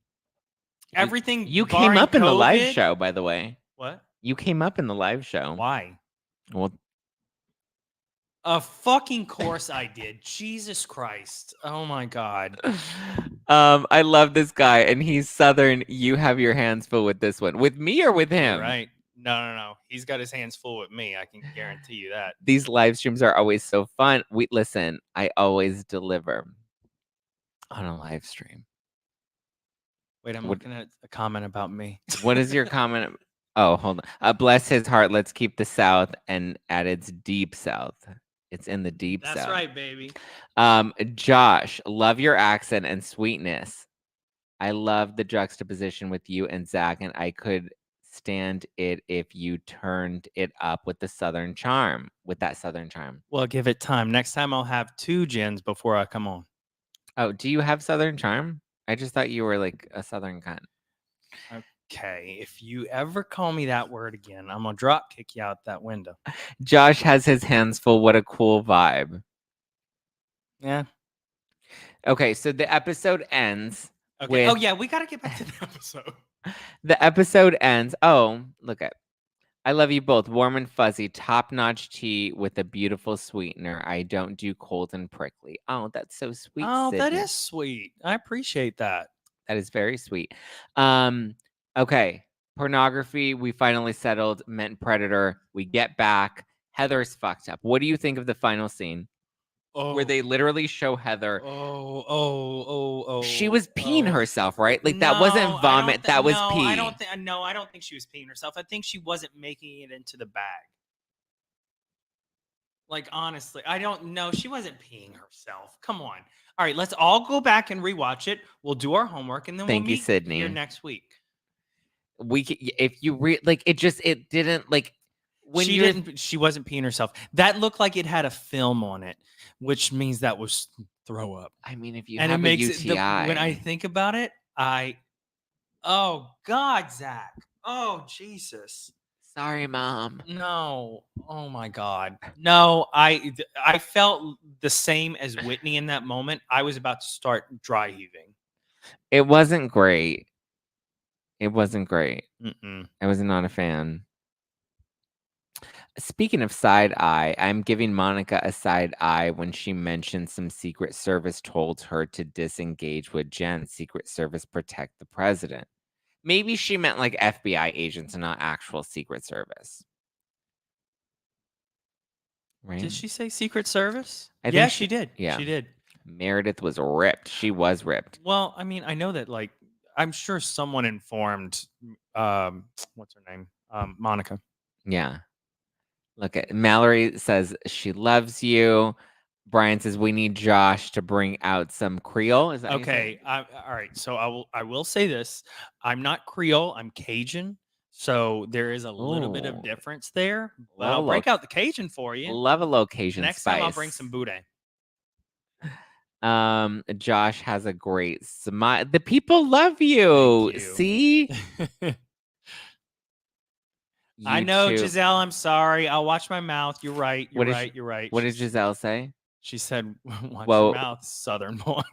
Everything you came up in COVID, the live show, by the way. What? You came up in the live show. Why? Well, a fucking course I did. Jesus Christ. Oh my God. I love this guy, and he's Southern. You have your hands full with this one. With me or with him? Right. No. He's got his hands full with me. I can guarantee you that. These live streams are always so fun. Listen, I always deliver on a live stream. Wait, I'm looking at a comment about me. What is your comment? Oh, hold on. Bless his heart. Let's keep the South and at its deep South. It's in the deep South. That's right, baby. Josh, love your accent and sweetness. I love the juxtaposition with you and Zack, and I could stand it if you turned it up with the Southern charm. With that Southern charm. Well, give it time. Next time I'll have 2 gins before I come on. Oh, do you have Southern charm? I just thought you were like a Southern cunt. Okay, if you ever call me that word again, I'm gonna drop kick you out that window. Josh has his hands full. What a cool vibe. Yeah. Okay, so the episode ends. Okay. Oh yeah, we gotta get back to the episode. The episode ends. Oh, look at. I love you both. Warm and fuzzy, top-notch tea with a beautiful sweetener. I don't do cold and prickly. Oh, that's so sweet. Oh, Sydney. that is sweet. I appreciate that. That is very sweet. Okay. Pornography, we finally settled. Meant Predator. We get back. Heather's fucked up. What do you think of the final scene where they literally show Heather? She was peeing herself, right? Like that wasn't vomit. That was pee. I don't think she was peeing herself. I think she wasn't making it into the bag. Like, honestly, I don't know. She wasn't peeing herself. Come on. All right, let's all go back and rewatch it. We'll do our homework, and then Thank we'll you, meet Sydney. here next week. If you like it, it didn't like when she wasn't peeing herself. That looked like it had a film on it, which means that was throw up. I mean, if you and have it makes a UTI, when I think about it, oh God, Zach. Oh Jesus. Sorry, Mom. No. Oh my God. No, I felt the same as Whitney in that moment. I was about to start dry heaving. It wasn't great. It wasn't great. Mm-mm. I was not a fan. Speaking of side eye, I'm giving Monica a side eye when she mentioned some Secret Service told her to disengage with Jen. Secret Service protect the president. Maybe she meant like FBI agents and not actual Secret Service. Right? Did she say Secret Service? I Yeah, think she did. Yeah. She did. Meredith was ripped. She was ripped. Well, I mean, I know that, like, I'm sure someone informed, what's her name? Monica. Yeah. Look at Mallory says she loves you. Brian says we need Josh to bring out some Creole. Is that okay? All right. So I will say this: I'm not Creole. I'm Cajun. So there is a little bit of difference there. But I'll break out the Cajun for you. Love a location. Next spice. time I'll bring some boudin. Josh has a great smile. The people love you. See? I know, Giselle. I'm sorry. I'll watch my mouth. You're right. You're right. What did Giselle say? She said, "Watch your mouth, Southern boy."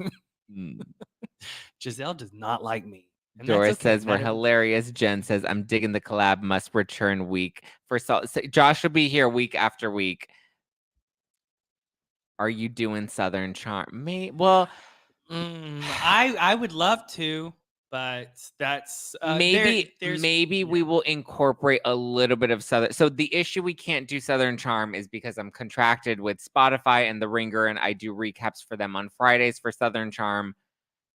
Giselle does not like me. And Doris says we're hilarious. Jen says I'm digging the collab. Must return week for salt. So Josh will be here week after week. Are you doing Southern Charm? Well, I would love to, but that's maybe we will incorporate a little bit of Southern. So the issue we can't do Southern Charm is because I'm contracted with Spotify and The Ringer, and I do recaps for them on Fridays for Southern Charm.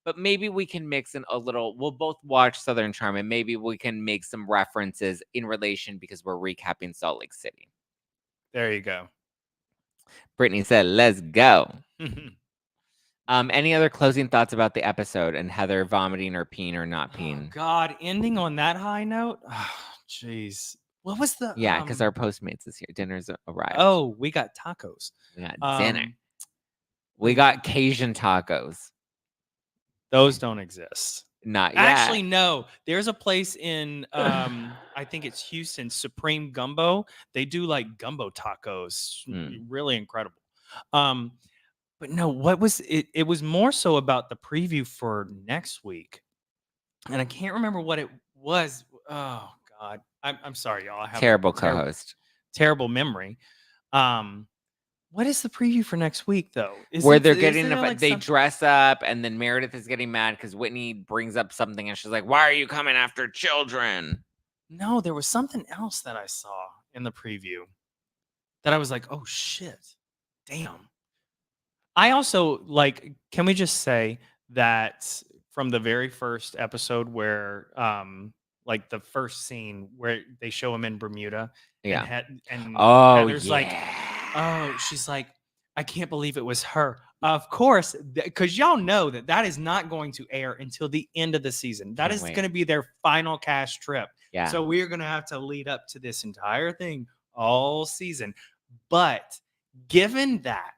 But maybe we can mix in a little. We'll both watch Southern Charm, and maybe we can make some references in relation because we're recapping Salt Lake City. There you go. Brittany said, "Let's go." Any other closing thoughts about the episode and Heather vomiting or peeing or not peeing? Oh, God, ending on that high note. Jeez, what was the? Yeah, because our Postmates is here. Dinner's arrived. Oh, we got tacos. We got dinner. We got Cajun tacos. Those don't exist. Not yet. Actually, no. There's a place in I think it's Houston, Supreme Gumbo. They do like gumbo tacos. Really incredible. But no, what was it? It was more so about the preview for next week. And I can't remember what it was. Oh God. I'm sorry, y'all. I have terrible co-host. Terrible memory. What is the preview for next week, though? Where they're getting they dress up, and then Meredith is getting mad because Whitney brings up something, and she's like, "Why are you coming after children?" No, there was something else that I saw in the preview that I was like, "Oh shit, damn." I also like. Can we just say that from the very first episode, where like the first scene where they show him in Bermuda, yeah, and Heather's like. Oh, she's like, I can't believe it was her. Of course, because y'all know that is not going to air until the end of the season. That is going to be their final cast trip. Yeah. So we're going to have to lead up to this entire thing all season. But given that,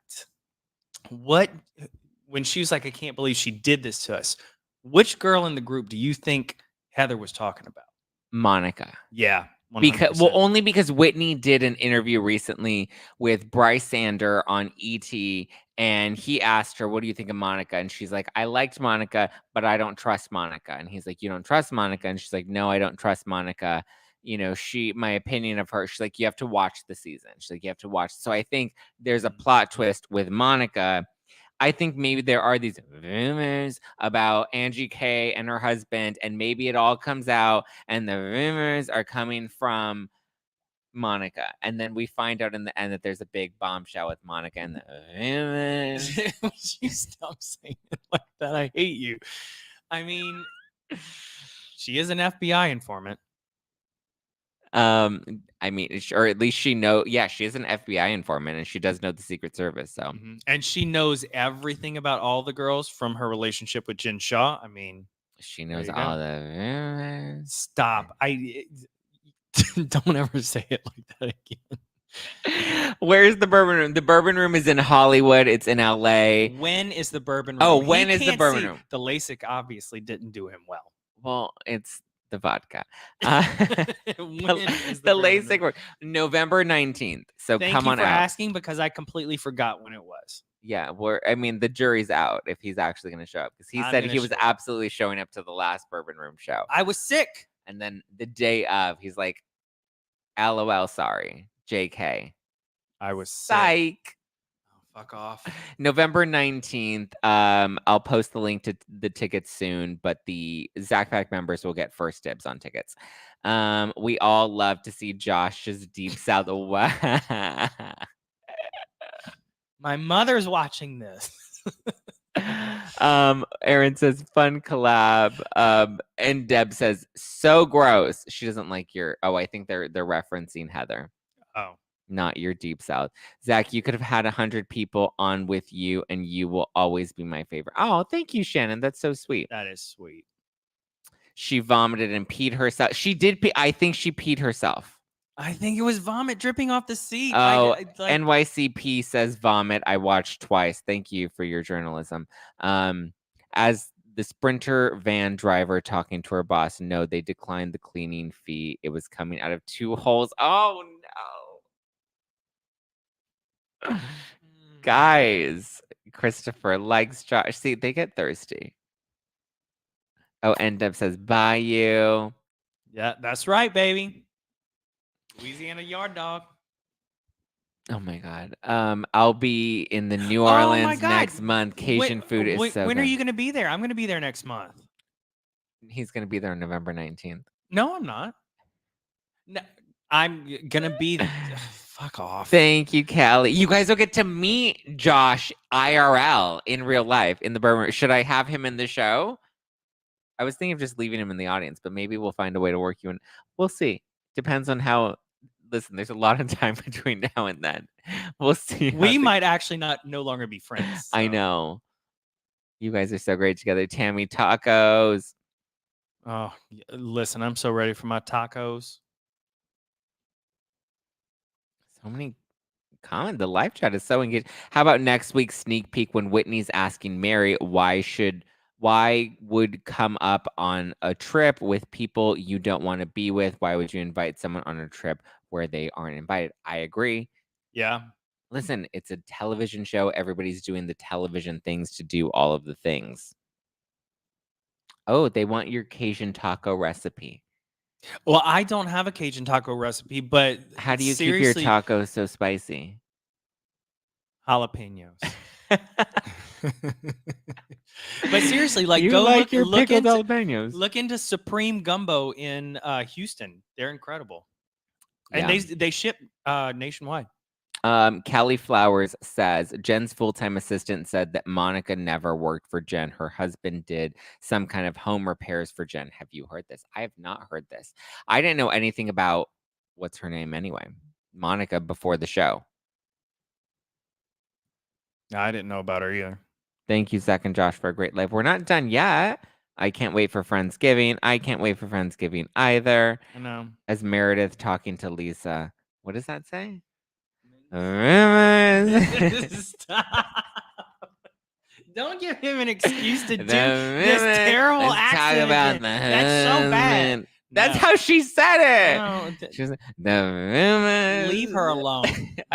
when she was like, I can't believe she did this to us, which girl in the group do you think Heather was talking about? Monica. Yeah. 100%. Only because Whitney did an interview recently with Bryce Sander on ET, and he asked her, "What do you think of Monica?" And she's like, "I liked Monica, but I don't trust Monica." And he's like, "You don't trust Monica?" And she's like, "No, I don't trust Monica. You know, my opinion of her." She's like, "You have to watch the season." She's like, "You have to watch." So I think there's a plot twist with Monica. I think maybe there are these rumors about Angie K and her husband, and maybe it all comes out, and the rumors are coming from Monica, and then we find out in the end that there's a big bombshell with Monica and the rumors. You stop saying it like that. I hate you. I mean, she is an FBI informant. I mean, or at least she she is an FBI informant, and she does know the Secret Service. So, and she knows everything about all the girls from her relationship with Jin Shaw. I mean, she knows all the rumors. Stop! Don't ever say it like that again. Where's the bourbon room? The bourbon room is in Hollywood. It's in LA. When is the bourbon room? Oh, when is the bourbon room? The LASIK obviously didn't do him well. Well, it's the vodka. When is the LASIK work? November 19th. So Thank come you on for out. asking, because I completely forgot when it was. Yeah, the jury's out if he's actually going to show up, because he said he was absolutely showing up to the last bourbon room show. I was sick. And then the day of, he's like, LOL, sorry, JK. I was psych. Sick. Oh, fuck off. November 19th. I'll post the link to the tickets soon, but the Zack Pack members will get first dibs on tickets. We all love to see Josh's Deep South. My mother's watching this. Aaron says fun collab. And Deb says so gross. She doesn't like your. Oh, I think they're referencing Heather. Oh, not your Deep South. Zach, you could have had 100 people on with you, and you will always be my favorite. Oh, thank you, Shannon. That's so sweet. That is sweet. She vomited and peed herself. She did pee. I think she peed herself. I think it was vomit dripping off the seat. Oh, NYCP says vomit. I watched twice. Thank you for your journalism. As the Sprinter van driver talking to her boss, no, they declined the cleaning fee. It was coming out of 2 holes. Oh, no. Guys, Christopher likes Josh. See, they get thirsty. Oh, and Deb says, bye, you. Yeah, that's right, baby. Louisiana yard dog. Oh my God. I'll be in the New Orleans next month. Cajun food is so When good. are you going to be there? I'm going to be there next month. He's going to be there on November 19th. No, I'm not. No, I'm going to be there. Fuck off. Thank you, Callie. You guys will get to meet Josh IRL in real life in the Bourbon. Should I have him in the show? I was thinking of just leaving him in the audience, but maybe we'll find a way to work you in. We'll see. Depends on how. Listen, there's a lot of time between now and then. We'll see. We might actually no longer be friends. So. I know. You guys are so great together. Tammy tacos. Oh, listen, I'm so ready for my tacos. So many comments. The live chat is so engaged. How about next week's sneak peek when Whitney's asking Mary why would come up on a trip with people you don't want to be with? Why would you invite someone on a trip where they aren't invited? I agree. Yeah. Listen, it's a television show. Everybody's doing the television things to do all of the things. Oh, they want your Cajun taco recipe. Well, I don't have a Cajun taco recipe, but how do you keep your tacos so spicy? Jalapenos. But seriously, like, you go like look into jalapenos. Look into Supreme Gumbo in Houston. They're incredible, and they ship nationwide. Callie Flowers says Jen's full-time assistant said that Monica never worked for Jen. Her husband did some kind of home repairs for Jen. Have you heard this? I have not heard this. I didn't know anything about what's her name anyway, Monica, before the show. I didn't know about her either. Thank you, Zach and Josh, for a great live. We're not done yet. I can't wait for Friendsgiving. I can't wait for Friendsgiving either. I know. As Meredith talking to Lisa. What does that say? Stop. Don't give him an excuse to do this terrible accent again. That's so bad. That's how she said it. No, she was like, the rumors. Leave her alone.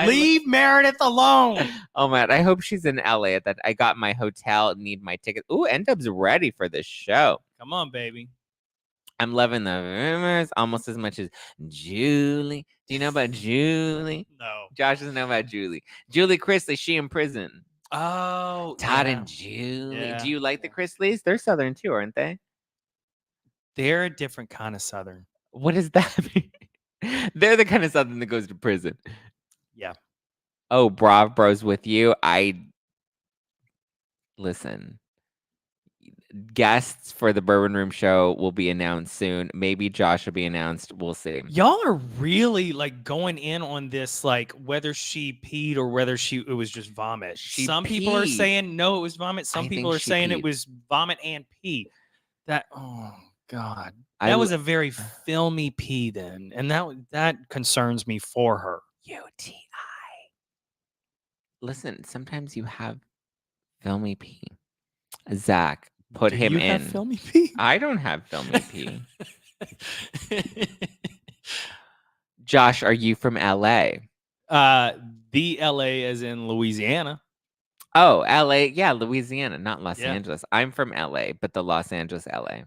Leave Meredith alone. Oh man, I hope she's in LA. That I got my hotel, need my ticket. Ooh, N-Dub's ready for this show. Come on, baby. I'm loving the rumors almost as much as Julie. Do you know about Julie? No. Josh doesn't know about Julie. Julie Chrisley, she in prison. Oh, Todd yeah. and Julie. Yeah. Do you like the Yeah. Chrisleys? They're Southern too, aren't they? They're a different kind of Southern. What does that mean? They're the kind of Southern that goes to prison. Yeah. Oh, Brav Bros with you. Listen. Guests for the Bourbon Room show will be announced soon. Maybe Josh will be announced. We'll see. Y'all are really like going in on this, like whether she peed or whether it was just vomit. She Some people are peed. saying no, it was vomit. Some I people think are she saying peed. it was vomit and pee. Oh God, I that l- was a very filmy pee then, and that concerns me for her. UTI. Listen, sometimes you have filmy pee. Zach, put Do him you in. have filmy pee? I don't have filmy pee. Josh, are you from LA? The LA as in Louisiana. Oh, LA. Yeah, Louisiana, not Los Yeah. Angeles. I'm from LA, but the Los Angeles, LA.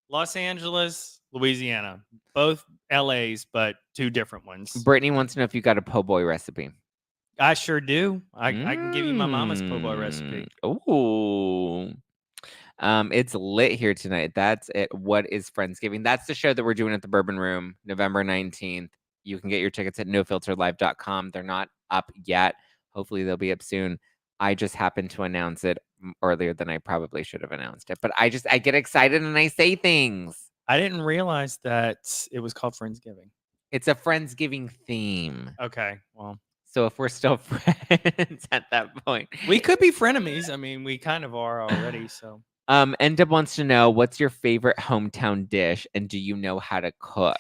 Los Angeles, Louisiana. Both LAs, but two different ones. Brittany wants to know if you got a po' boy recipe. I sure do. I can give you my mama's po' boy recipe. Ooh. It's lit here tonight. That's it. What is Friendsgiving? That's the show that we're doing at the Bourbon Room, November 19th. You can get your tickets at nofilterlive.com. They're not up yet. Hopefully they'll be up soon. I just happened to announce it earlier than I probably should have announced it. But I get excited and I say things. I didn't realize that it was called Friendsgiving. It's a Friendsgiving theme. Okay, well. So if we're still friends at that point. We could be frenemies. I mean, we kind of are already, so. Endub wants to know, what's your favorite hometown dish and do you know how to cook?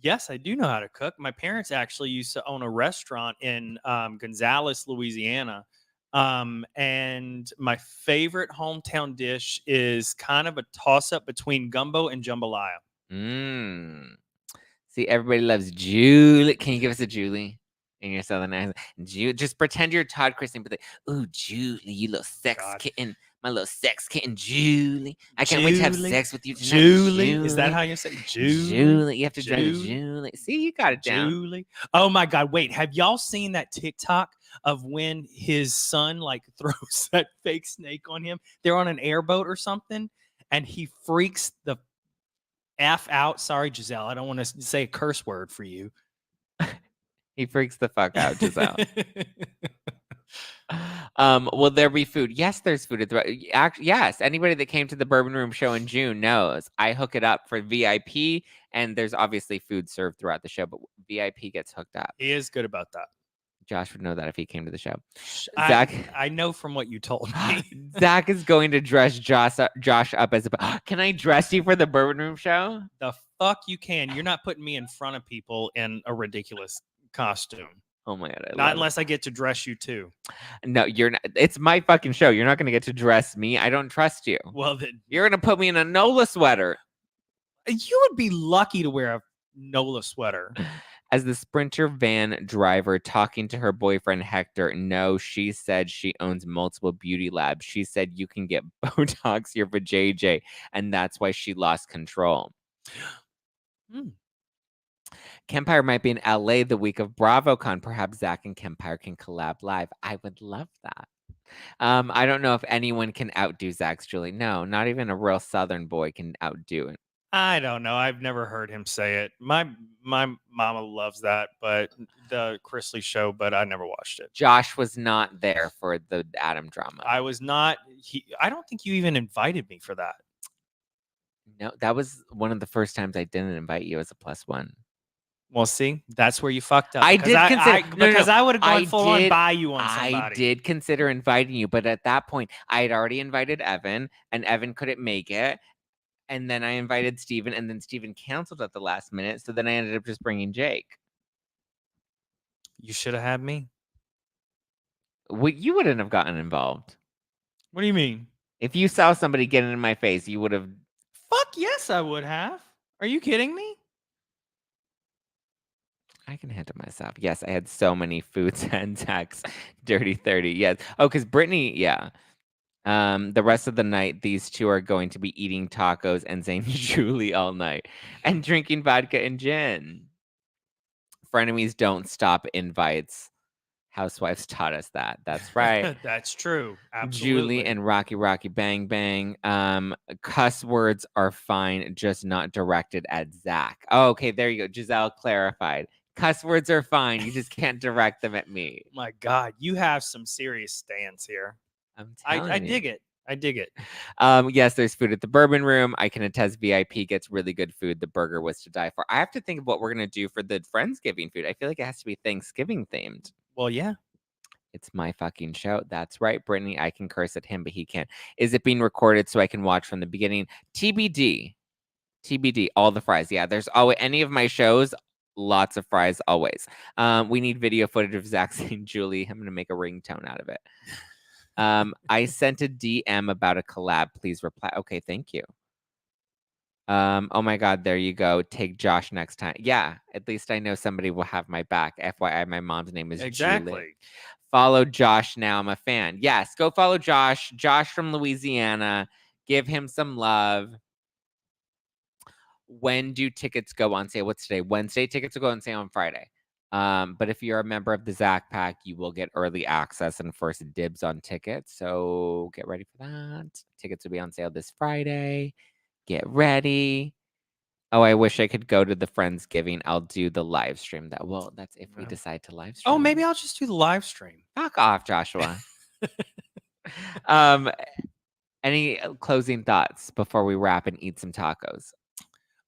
Yes, I do know how to cook. My parents actually used to own a restaurant in Gonzales, Louisiana. And my favorite hometown dish is kind of a toss-up between gumbo and jambalaya. See, everybody loves Julie. Can you give us a Julie in your southern accent? Just pretend you're Todd Christie, but like, ooh, Julie, you little sex kitten. My little sex kitten, Julie. I can't wait to have sex with you tonight. Julie. Is that how you say Julie? You have to try Julie. See, you got it down. Julie. Oh my God. Wait, have y'all seen that TikTok of when his son like throws that fake snake on him? They're on an airboat or something, and he freaks the F out. Sorry, Giselle. I don't want to say a curse word for you. He freaks the fuck out, Giselle. Will there be food? Yes, there's food at the yes. Anybody that came to the Bourbon Room show in June knows I hook it up for VIP, and there's obviously food served throughout the show, but VIP gets hooked up. He is good about that. Josh would know that if he came to the show. Zach, I know from what you told me. Zach is going to dress Josh up as a. Can I dress you for the Bourbon Room show? The fuck you can. You're not putting me in front of people in a ridiculous costume. Oh my God. Not unless I get to dress you too. No, you're not. It's my fucking show. You're not going to get to dress me. I don't trust you. Well, then you're going to put me in a NOLA sweater. You would be lucky to wear a NOLA sweater. As the Sprinter van driver talking to her boyfriend Hector, no, she said she owns multiple beauty labs. She said you can get Botox here for JJ, and that's why she lost control. Kempire might be in LA the week of BravoCon. Perhaps Zach and Kempire can collab live. I would love that. I don't know if anyone can outdo Zach's Julie. No, not even a real Southern boy can outdo it. I don't know. I've never heard him say it. My mama loves that, but the Chrisley show, but I never watched it. Josh was not there for the Adam drama. I was not. I don't think you even invited me for that. No, that was one of the first times I didn't invite you as a +1. Well, see, that's where you fucked up. I did consider because I would have gone full on by you on somebody. I did consider inviting you, but at that point, I had already invited Evan, and Evan couldn't make it. And then I invited Steven, and then Steven canceled at the last minute. So then I ended up just bringing Jake. You should have had me. You wouldn't have gotten involved. What do you mean? If you saw somebody getting in my face, you would have. Fuck yes, I would have. Are you kidding me? I can handle myself. Yes, I had so many foods and Zach's Dirty 30. Yes. Oh, because Brittany, yeah. The rest of the night, these two are going to be eating tacos and saying Julie all night and drinking vodka and gin. Frenemies don't stop invites. Housewives taught us that. That's right. That's true. Absolutely. Julie and Rocky Bang Bang. Cuss words are fine, just not directed at Zack. Oh, okay, there you go. Giselle clarified. Cuss words are fine. You just can't direct them at me. My God, you have some serious stands here. I'm telling you. I dig it. I dig it. Yes, there's food at the Bourbon Room. I can attest VIP gets really good food. The burger was to die for. I have to think of what we're going to do for the Friendsgiving food. I feel like it has to be Thanksgiving themed. Well, yeah. It's my fucking show. That's right, Brittany. I can curse at him, but he can't. Is it being recorded so I can watch from the beginning? TBD. TBD. All the fries. Yeah, there's always any of my shows. Lots of fries always. We need video footage of Zack saying Julie. I'm going to make a ringtone out of it. I sent a DM about a collab. Please reply. Okay, thank you. Oh my God, there you go. Take Josh next time. Yeah, at least I know somebody will have my back. FYI, my mom's name is Julie. Follow Josh now. I'm a fan. Yes, go follow Josh. Josh from Louisiana. Give him some love. When do tickets go on sale? What's today? Wednesday. Tickets will go on sale on Friday. But if you're a member of the Zack Pack, you will get early access and first dibs on tickets. So get ready for that. Tickets will be on sale this Friday. Get ready. Oh, I wish I could go to the Friendsgiving. I'll do the live stream. That's if we decide to live stream. Oh, maybe I'll just do the live stream. Fuck off, Joshua. Any closing thoughts before we wrap and eat some tacos?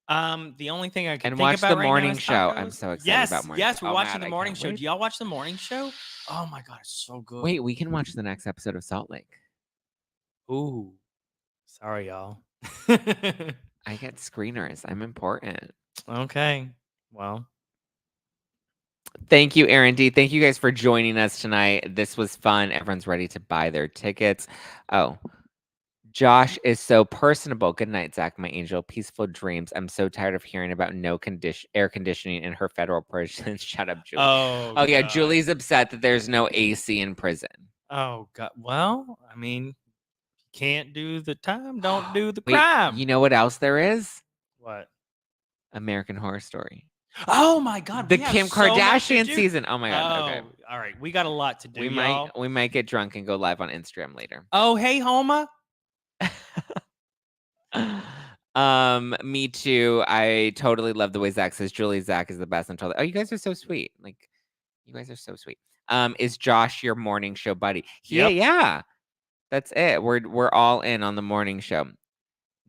The only thing I can and think watch about the right morning now is show. tacos. I'm so excited Yes, about morning. yes, we're watching God, the I morning can't show. wait. Do y'all watch the morning show? Oh my God, it's so good. Wait, we can watch the next episode of Salt Lake. Ooh, sorry, y'all. I get screeners. I'm important. Okay, well. Thank you, Aaron D. Thank you guys for joining us tonight. This was fun. Everyone's ready to buy their tickets. Oh, Josh is so personable. Good night, Zack, my angel. Peaceful dreams. I'm so tired of hearing about no air conditioning in her federal prison. Shut up, Julie. Oh yeah, God. Julie's upset that there's no AC in prison. Oh God. Well, I mean, can't do the time, don't do the crime. You know what else there is? What? American Horror Story. Oh my God. The Kim Kardashian season. Oh my God. Okay. All right. We got a lot to do. We might get drunk and go live on Instagram later. Oh, hey, Homa. Me too. I totally love the way Zack says Julie. Zack is the best. I'm totally. Oh, you guys are so sweet. Like, you guys are so sweet. Is Josh your morning show buddy? Yeah. That's it. We're all in on the morning show.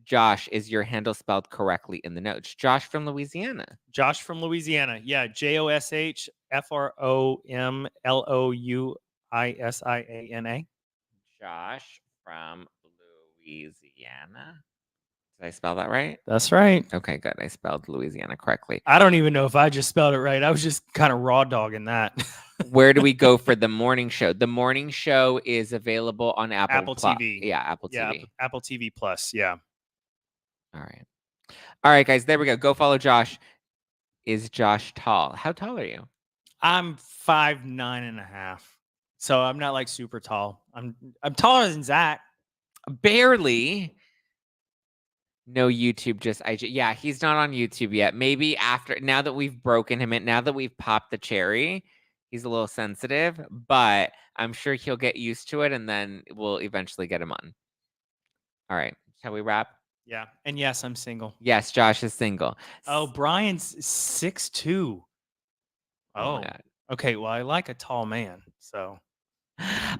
Josh, is your handle spelled correctly in the notes? Josh from Louisiana. Josh from Louisiana. Yeah, JoshFromLouisiana. Josh from Louisiana. Did I spell that right? That's right. Okay, good. I spelled Louisiana correctly. I don't even know if I just spelled it right. I was just kind of raw dogging that. Where do we go for the morning show? The morning show is available on Apple TV. Yeah, Apple TV. Apple TV Plus. Yeah. All right, guys. There we go. Go follow Josh. Is Josh tall? How tall are you? I'm 5'9.5". So I'm not like super tall. I'm taller than Zack. Barely. No YouTube, just IG. Yeah, he's not on YouTube yet. Maybe now that we've broken him in, now that we've popped the cherry, he's a little sensitive, but I'm sure he'll get used to it and then we'll eventually get him on. All right. Shall we wrap? Yeah. And yes, I'm single. Yes, Josh is single. Oh, Brian's 6'2". Oh my God. Okay. Well, I like a tall man. So.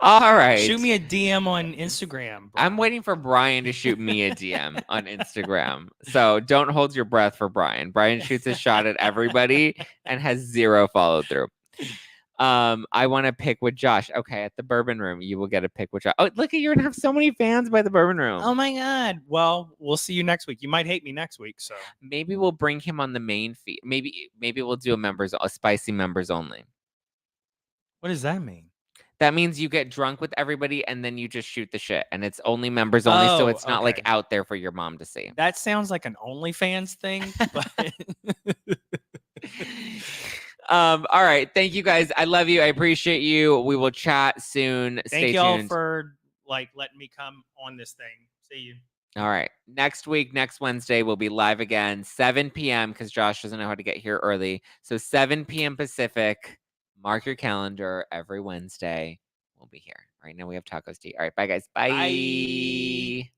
All right. Shoot me a DM on Instagram. Brian. I'm waiting for Brian to shoot me a DM on Instagram. So don't hold your breath for Brian. Brian shoots a shot at everybody and has zero follow through. I want to pick with Josh. Okay, at the Bourbon Room, you will get a pick with Josh. Oh, look at you're gonna have so many fans by the Bourbon Room. Oh my God. Well, we'll see you next week. You might hate me next week, so maybe we'll bring him on the main feed. Maybe we'll do a spicy members only. What does that mean? That means you get drunk with everybody and then you just shoot the shit, and it's only members only, so it's not like out there for your mom to see. That sounds like an OnlyFans thing, but. All right. Thank you guys. I love you. I appreciate you. We will chat soon. Thank y'all for letting me come on this thing. See you. All right. Next week, next Wednesday, we'll be live again, 7 p.m. because Josh doesn't know how to get here early. So 7 p.m. Pacific, Mark your calendar every Wednesday. We'll be here. Right now we have tacos to eat. All right, bye guys. Bye. Bye.